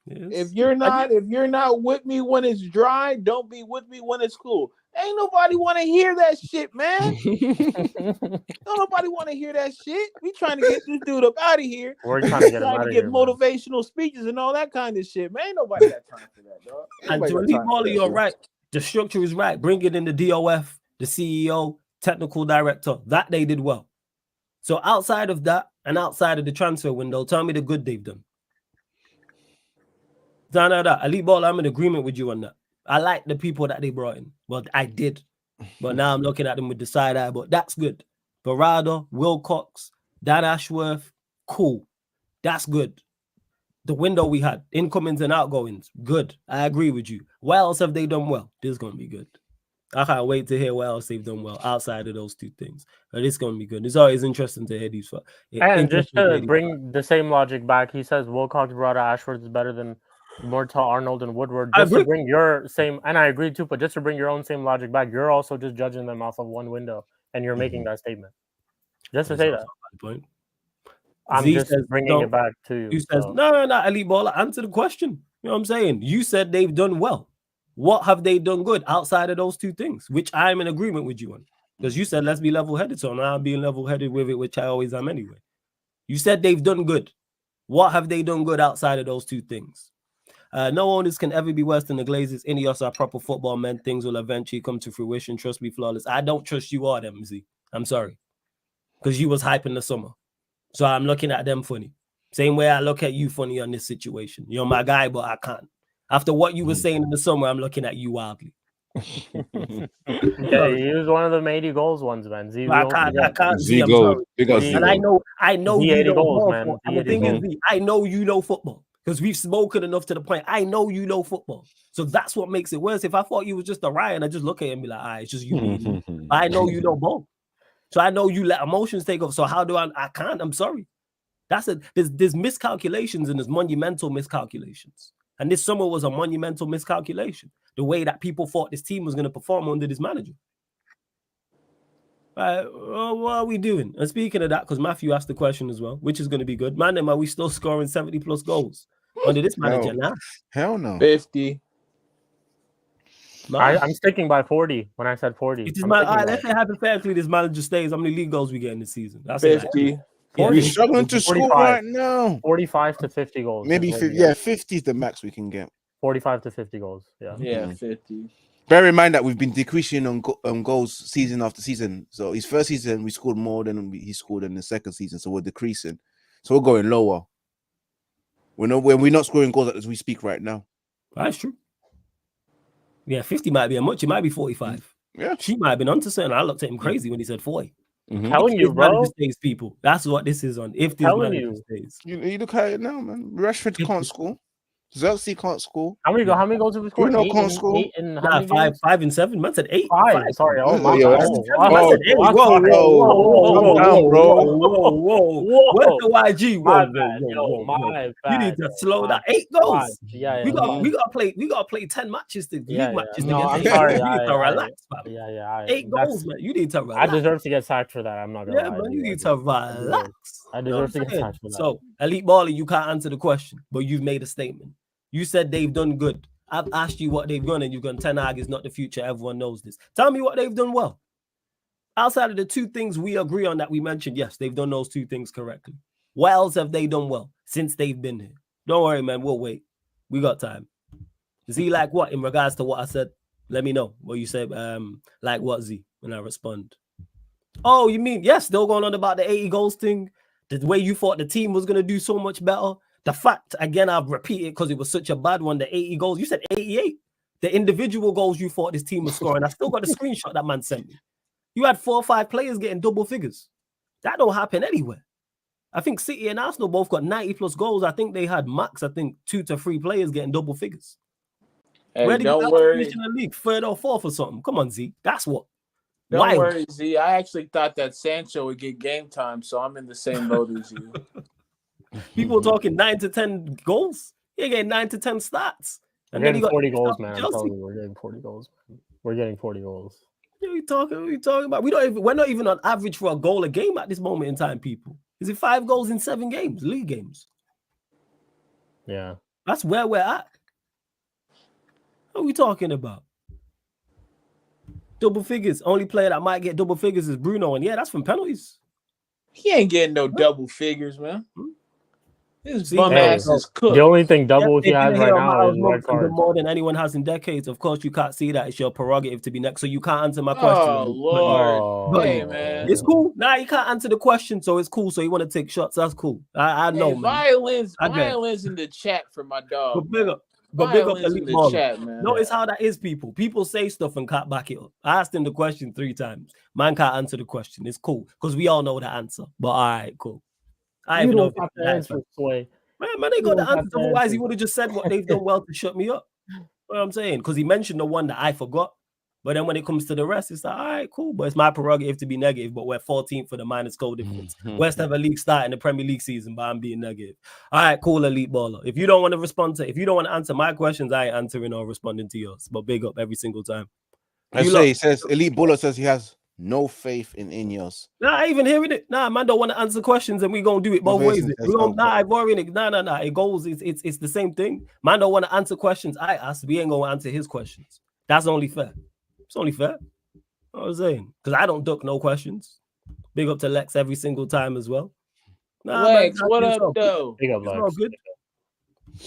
Yes. If you're not with me when it's dry, don't be with me when it's cool. Ain't nobody want to hear that shit, man. Don't nobody want to hear that shit. We trying to get this dude up out of here. We're trying to get him out of here, motivational speeches and all that kind of shit, man. Ain't nobody got time for that, dog. And to Elite Baller, you're right. The structure is right. Bring it in the DOF, the CEO, technical director. That they did well. So outside of that and outside of the transfer window, tell me the good they've done. Elite Baller, I'm in agreement with you on that. I like the people that they brought in. Well, I did. But now I'm looking at them with the side eye. But that's good. Barada, Wilcox, Dan Ashworth, cool. That's good. The window we had, incomings and outgoings, good. I agree with you. What else have they done well? This is going to be good. I can't wait to hear what else they've done well outside of those two things. But it's going to be good. It's always interesting to hear these. And just to bring the same logic back, he says Wilcox, Beretta, Ashford is better than Murtaugh, Arnold, and Woodward. Just to bring your same, and I agree too, but just to bring your own same logic back, you're also just judging them off of one window, and you're making that statement. Just to say that. Point. I'm Z just says, bringing it back to you. You says, no, elite baller. Answer the question. You know what I'm saying? You said they've done well. What have they done good outside of those two things? Which I'm in agreement with you on. Because you said, let's be level-headed. So now I'm being level-headed with it, which I always am anyway. You said they've done good. What have they done good outside of those two things? No owners can ever be worse than the Glazers. INEOS are proper football men. Things will eventually come to fruition. Trust me, flawless. I don't trust you or them, Z. I'm sorry. Because you was hype in the summer. So I'm looking at them funny. Same way I look at you funny on this situation. You're my guy, but I can't. After what you were saying in the summer, I'm looking at you wildly. Yeah, he was one of the 80 goals ones, man. Z, I can't Z I'm goals. sorry. And I know Z you 80 know goals, man. man. And the thing is, Z, I know you know football because we've spoken enough to the point. I know you know football. So that's what makes it worse. If I thought you was just a Ryan, I just look at him and be like, it's just you. I know you know both. So I know you let emotions take over. So how do I can't, I'm sorry. There's miscalculations and there's monumental miscalculations. And this summer was a monumental miscalculation. The way that people thought this team was going to perform under this manager. What are we doing? And speaking of that, because Matthew asked the question as well, which is going to be good. ManDem, are we still scoring 70 plus goals under this manager now? Hell no. 50. I'm sticking by 40 when I said 40. Let's say hypothetically this manager stays. How many league goals we get in this season? That's 50. We're struggling to score right now. 45 to 50 goals. Maybe 50 is the max we can get. 45 to 50 goals. Yeah. 50. Bear in mind that we've been decreasing on goals season after season. So his first season we scored more than he scored in the second season. So we're decreasing. So we're going lower. We're not scoring goals as we speak right now. That's true. Yeah, 50 might be a much. It might be 45. Yeah, she might have been onto something. I looked at him crazy when he said 40. Telling you, bro. Stays, people. That's what this is on. If this manager stays, you look at it now, man. Rashford can't score. Xerxes can't score. How many goals have we scored? Bruno can't score. 5 and 7. Man said 8. 5. Sorry. Oh my God. Whoa. What's the YG? Whoa. You need to slow down. 8 goals. Yeah. We gotta play 10 matches to league matches. No, I'm sorry. You need to relax, man. Yeah. 8 goals, man. You need to relax. I deserve to get sacked for that. I'm not gonna lie. Man, you need to relax. I deserve to get sacked for that. So, Elite Baller, you can't answer the question, but you've made a statement. You said they've done good. I've asked you what they've done, and you've gone, Ten Hag is not the future. Everyone knows this. Tell me what they've done well. Outside of the 2 things we agree on that we mentioned, yes, they've done those 2 things correctly. What else have they done well since they've been here? Don't worry, man. We'll wait. We got time. Z, like what? In regards to what I said, let me know what you said. Like what, Z, when I respond. Oh, you mean, yes, they're going on about the 80 goals thing. The way you thought the team was going to do so much better. The fact, again, I've repeated because it was such a bad one, the 80 goals. You said 88. The individual goals you thought this team was scoring. I still got the screenshot that man sent me. You had 4 or 5 players getting double figures. That don't happen anywhere. I think City and Arsenal both got 90 plus goals. I think they had max, 2 to 3 players getting double figures. Hey, where did don't you worry. finish in the league? 3rd or 4th or something? Come on, Z. That's what. Don't worry, Z. I actually thought that Sancho would get game time, so I'm in the same boat as you. People talking 9 to 10 goals. He getting 9 to 10 stats. And then he got 40 goals, man. We're getting 40 goals. We're getting 40 goals. What are you talking about? We're not even on average for a goal a game at this moment in time, people. Is it 5 goals in 7 games, league games? Yeah. That's where we're at. What are we talking about? Double figures. Only player that might get double figures is Bruno. And yeah, that's from penalties. He ain't getting no double figures, man. His bum ass is cooked. The only thing double he has right now is red cards. More than anyone has in decades. Of course, you can't see that. It's your prerogative to be next. So you can't answer my question. Oh, Lord. Hey, man. It's cool. Nah, you can't answer the question, so it's cool. So you want to take shots. That's cool. I know, man. Violence in the chat for my dog. But big up Elite Baller. Chat, man. Notice how that is, people. People say stuff and can't back it up. I asked him the question 3 times. Man can't answer the question. It's cool because we all know the answer. But all right, cool. I You even know if don't got it's the answer, Sway. Man, they got the answers. Otherwise, he would have just said what they've done well to shut me up. You know what I'm saying? Because he mentioned the one that I forgot. But then when it comes to the rest, it's like, all right, cool. But it's my prerogative to be negative. But we're 14th for the minus goal difference. West have a league start in the Premier League season, but I'm being negative. All right, cool, elite baller. If you don't want to respond to, if you don't want to answer my questions, I ain't answering or responding to yours. But big up every single time. I say, he says, elite baller says he has no faith in INEOS. Nah, I even hearing it. Nah, man, don't want to answer questions, and we gonna do it both ways. I'm worrying it. Nah. It goes. It's the same thing. Man, don't want to answer questions I ask. We ain't gonna answer his questions. That's only fair. It's only fair. You know what I'm saying? Because I don't duck no questions. Big up to Lex every single time as well. Nah, Lex, man, what up, though? Big up, Lex. Good.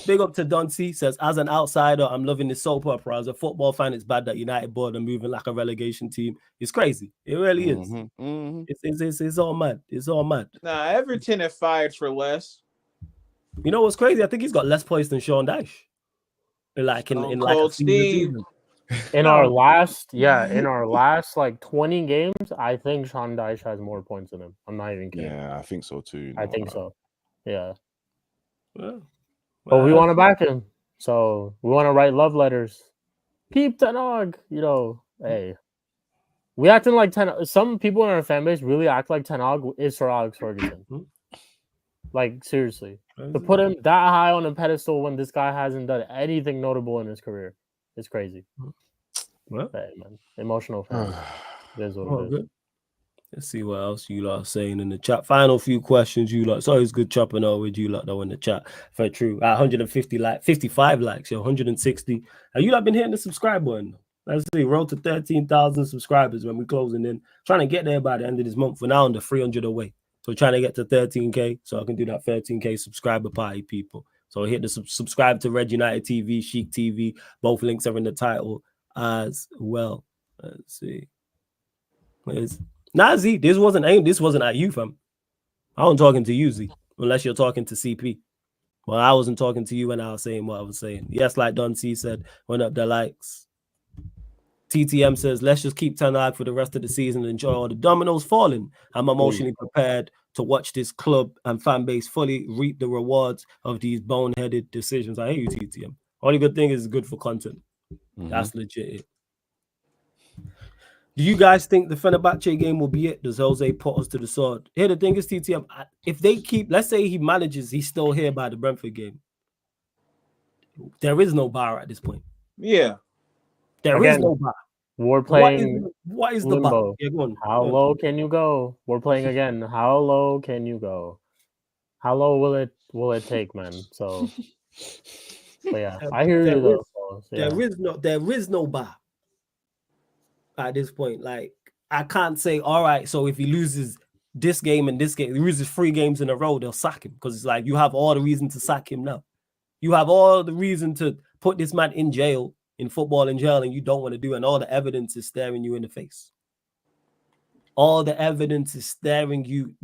Big up to Don C. Says, as an outsider, I'm loving this soap opera. As a football fan, it's bad that United board are moving like a relegation team. It's crazy. It really is. It's all mad. It's all mad. Nah, Everton have fired for less. You know what's crazy? I think he's got less points than Sean Dyche. Like in like a Steve. In our last like 20 games, I think Sean Dyche has more points than him. I'm not even kidding. Yeah, I think so too. I think so. Yeah. Well, but we want to back him. So we want to write love letters. Peep Tanog, hey. We acting like some people in our fan base really act like Tanog is Sir Alex Ferguson. Like, seriously. To put him that high on a pedestal when this guy hasn't done anything notable in his career. It's crazy. Well, hey, man. Emotional fan. It is what it is. Let's see what else you lot are saying in the chat. Final few questions, you lot. It's always good chopping over with you lot though in the chat. For true. 150 55 likes, 160. Have you lot been hitting the subscribe button? Let's see, road to 13,000 subscribers when we're closing in. Trying to get there by the end of this month. We're now under 300 away. So trying to get to 13K so I can do that 13K subscriber party, people. So hit the subscribe to Red United TV, Chic TV. Both links are in the title as well. Let's see. Z, this wasn't aimed. This wasn't at you, fam. I wasn't talking to you, Z, unless you're talking to CP. Well, I wasn't talking to you when I was saying what I was saying. Yes, like Don C said, went up the likes. TTM says, let's just keep Ten Hag for the rest of the season and enjoy all the dominoes falling. I'm emotionally prepared to watch this club and fan base fully reap the rewards of these boneheaded decisions. I hear you, TTM. Only good thing is good for content. That's legit. Do you guys think the Fenerbahce game will be it? Does Jose put us to the sword? Here, the thing is, TTM, if they keep, let's say he manages, he's still here by the Brentford game. There is no bar at this point. Yeah. There is no bar. We're playing. What is the bar? Yeah, How low can you go? We're playing again. How low can you go? How low will it take, man? So, but yeah, I hear you though. There is no bar at this point. Like, I can't say, all right, so if he loses this game and this game, he loses 3 games in a row, they'll sack him. Because it's like you have all the reason to sack him now. You have all the reason to put this man in jail, in football in jail, and you don't want to do it, and all the evidence is staring you in the face. All the evidence is staring you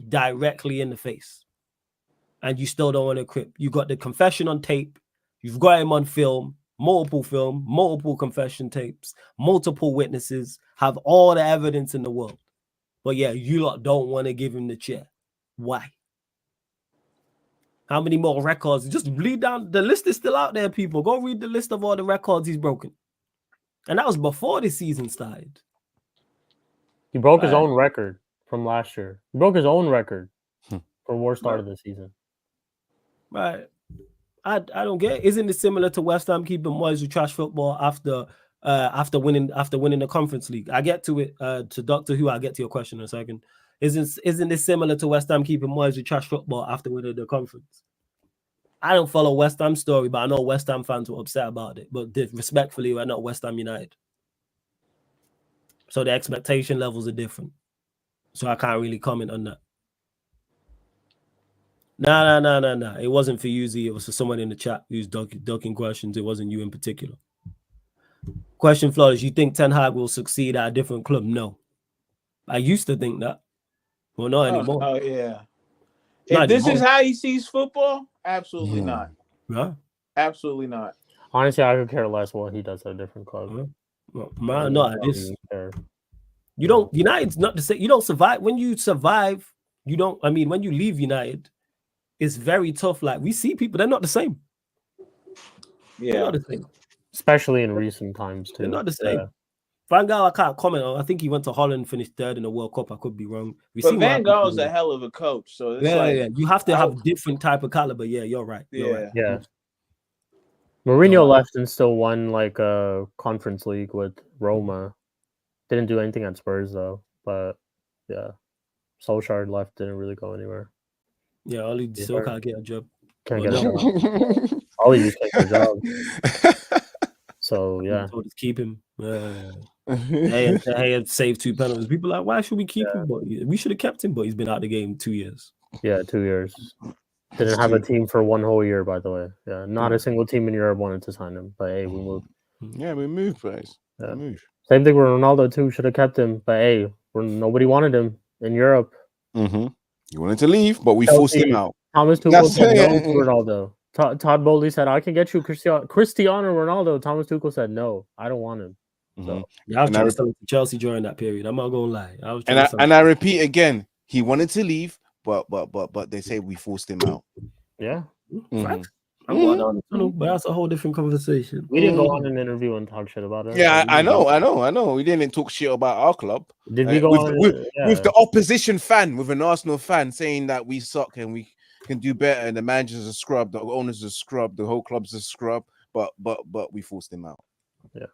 directly in the face. And you still don't want to quit. You got the confession on tape. You've got him on film, multiple confession tapes, multiple witnesses, have all the evidence in the world. But yeah, you lot don't want to give him the chair. Why? How many more records? Just read down. The list is still out there, people. Go read the list of all the records he's broken. And that was before the season started. He broke his own record from last year. He broke his own record for worst start of the season. Right. I don't get it. Isn't it similar to West Ham keeping Moyes who trash football after winning the Conference League? I get to it to Doctor Who. I'll get to your question in a second. Isn't this similar to West Ham keeping Moyes who trash football after winning the conference? I don't follow West Ham's story, but I know West Ham fans were upset about it. But respectfully, we're not West Ham United. So the expectation levels are different. So I can't really comment on that. No. It wasn't for you, Z. It was for someone in the chat who's ducking questions. It wasn't you in particular. Question, Flores, you think Ten Hag will succeed at a different club? No. I used to think that. Well, not anymore. Oh, yeah. If this is how he sees football, absolutely not. No. Absolutely not. Honestly, I could care less what he does at a different club. Well, man, no, this. You don't. United's not the same. You don't survive when you survive you don't. I mean, when you leave United, it's very tough. Like we see people, they're not the same. Yeah, they're not the same. Especially in recent times too. They're not the same. Van Gaal, I can't comment on. I think he went to Holland, finished third in the World Cup. I could be wrong. But Van Gaal's a hell of a coach, so it's yeah. You have to have different type of caliber. Yeah, you're right. You're right. Yeah. Mourinho left and still won like a Conference League with Roma. Didn't do anything at Spurs though. But yeah, Solskjaer left, didn't really go anywhere. Yeah, Ollie still can't get a job. Can't get a job. Ollie just can't get a job. So yeah, just keep him. Hey, saved 2 penalties. People are like, why should we keep him? But we should have kept him. But he's been out of the game 2 years. Yeah, 2 years. Didn't have a team for 1 whole year, by the way. Yeah, not a single team in Europe wanted to sign him. But hey, we moved. Yeah, we moved, guys. Yeah. We moved. Same thing with Ronaldo too. Should have kept him, but hey, nobody wanted him in Europe. You wanted to leave, but we forced him out. Thomas Tuchel said no to Ronaldo. Todd Bowley said, "I can get you Cristiano Ronaldo." Thomas Tuchel said, "No, I don't want him." So yeah, I was trying to sell him to Chelsea during that period. I'm not gonna lie. I repeat again, he wanted to leave, but they say we forced him out. Yeah. But that's a whole different conversation. We didn't go on an interview and talk shit about it. Yeah, I know. We didn't talk shit about our club. Did we go with the opposition fan, with an Arsenal fan saying that we suck and we can do better, and the manager's a scrub, the owner's a scrub, the whole club's a scrub, but we forced him out. Yeah.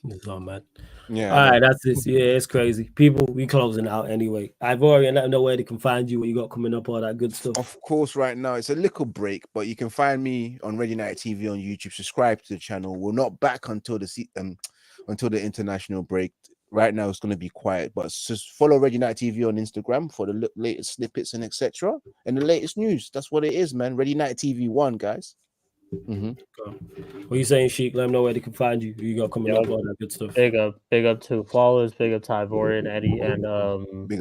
It's all mad. Yeah. All right, that's it. Yeah, it's crazy. People, we closing out anyway. I've already let them know where they can find you, what you got coming up, all that good stuff. Of course, right now it's a little break, but you can find me on Red United TV on YouTube. Subscribe to the channel. We're not back until the international break. Right now it's going to be quiet, but just follow Red United TV on Instagram for the latest snippets and etc. and the latest news. That's what it is, man. Red United TV 1, guys. What you saying, Sheik? Let them know where they can find you. You got coming up, all that good stuff. Big up to followers, big up to Ivorian, Eddie, and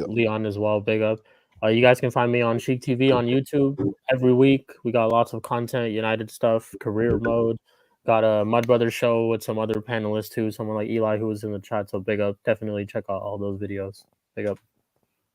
Leon as well. Big up. You guys can find me on Sheik TV on YouTube every week. We got lots of content, United stuff, career mode. Got a Mud Brothers show with some other panelists too, someone like Eli who was in the chat. So big up. Definitely check out all those videos. Big up.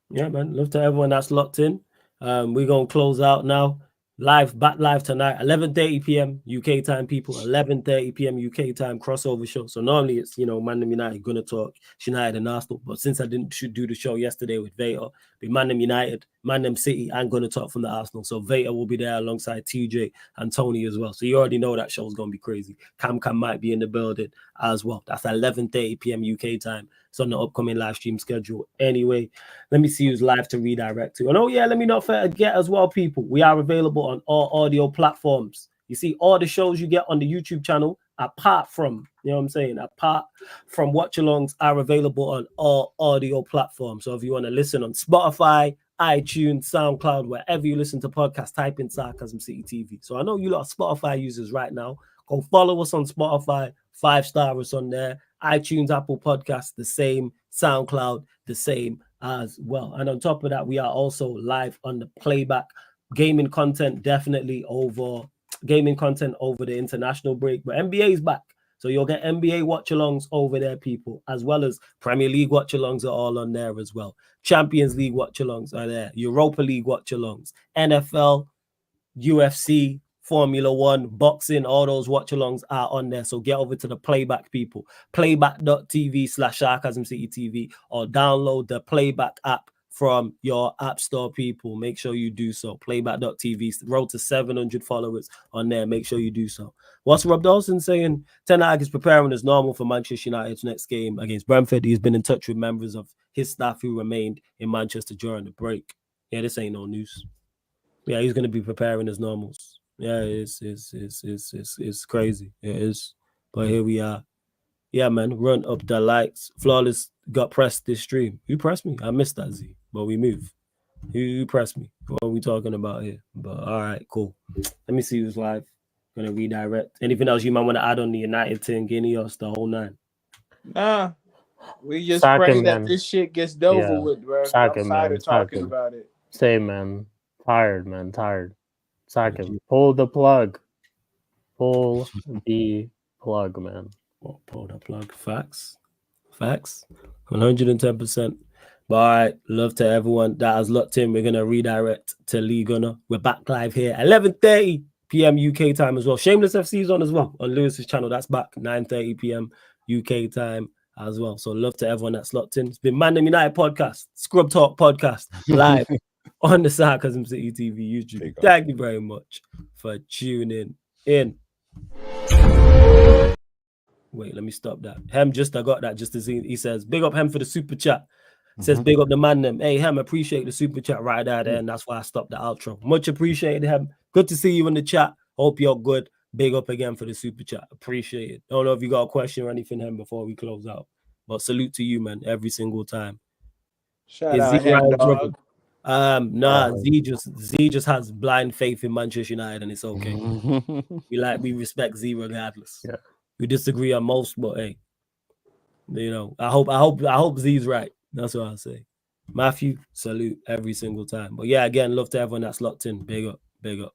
Yeah, man. Love to everyone that's locked in. We're gonna close out now. Back live tonight, 11:30 p.m. UK time, people. 11:30 p.m. UK time crossover show. So normally it's ManDem United gonna talk United and Arsenal, but since I didn't do the show yesterday with Veta, be ManDem United, ManDem City, and gonna talk from the Arsenal. So Veta will be there alongside TJ and Tony as well. So you already know that show's gonna be crazy. Cam might be in the building as well. That's 11:30 p.m. UK time. It's on the upcoming live stream schedule. Anyway, let me see who's live to redirect to. And let me not forget as well, people. We are available on all audio platforms. You see, all the shows you get on the YouTube channel, apart from watch-alongs, are available on all audio platforms. So if you want to listen on Spotify, iTunes, SoundCloud, wherever you listen to podcasts, type in Sarcasm City TV. So I know you lot are Spotify users right now. Go follow us on Spotify, 5-star us on there. iTunes, Apple Podcasts, the same. SoundCloud, the same as well. And on top of that, we are also live on the playback. Gaming content over the international break. But NBA is back. So you'll get NBA watch-alongs over there, people, as well as Premier League watch-alongs are all on there as well. Champions League watch-alongs are there. Europa League watch-alongs. NFL, UFC, Formula 1, boxing, all those watch-alongs are on there. So get over to the playback, people. Playback.tv/Sarcasm City TV, or download the playback app from your app store, people. Make sure you do so. Playback.tv, road to 700 followers on there. Make sure you do so. What's Rob Dawson saying? Ten Hag is preparing as normal for Manchester United's next game against Brentford. He's been in touch with members of his staff who remained in Manchester during the break. Yeah, this ain't no news. Yeah, he's going to be preparing as normals. Yeah, it's crazy. It is. But here we are. Yeah, man, run up the lights. Flawless got pressed this stream. You pressed me? I missed that, Z. But we move. You pressed me. What are we talking about here? But all right, cool. Let me see who's live. Gonna redirect. Anything else you might want to add on the United thing, INEOS, the whole 9? Nah. We just pray that this shit gets over with, bro. I'm tired of talking about it. Same, man. Tired, man. Tired. Sack him. Pull the plug. Pull the plug, man. Pull the plug. Facts. 110%. All right, love to everyone that has locked in. We're gonna redirect to Lee Gunner. We're back live here 11:30 p.m. UK time as well. Shameless FC is on as well on Lewis's channel. That's back 9:30 p.m. UK time as well. So love to everyone that's locked in. It's been ManDem United podcast, Scrub Talk podcast, live on the Sarcasm City TV YouTube. Thank you very much for tuning in. Wait, let me stop that. Hem I got that just to see. He says, big up Hem for the super chat. Says big up the ManDem. Hey, Hem, appreciate the super chat right there, and that's why I stopped the outro. Much appreciated, Hem. Good to see you in the chat. Hope you're good. Big up again for the super chat. Appreciate it. Don't know if you got a question or anything, Hem, before we close out. But salute to you, man, every single time. Shout out Hem, dog. Z just has blind faith in Manchester United, and it's okay. we respect Z regardless. Yeah. We disagree on most, but hey, you know, I hope Z's right. That's what I say. Matthew, salute every single time. But yeah, again, love to everyone that's locked in. Big up, big up.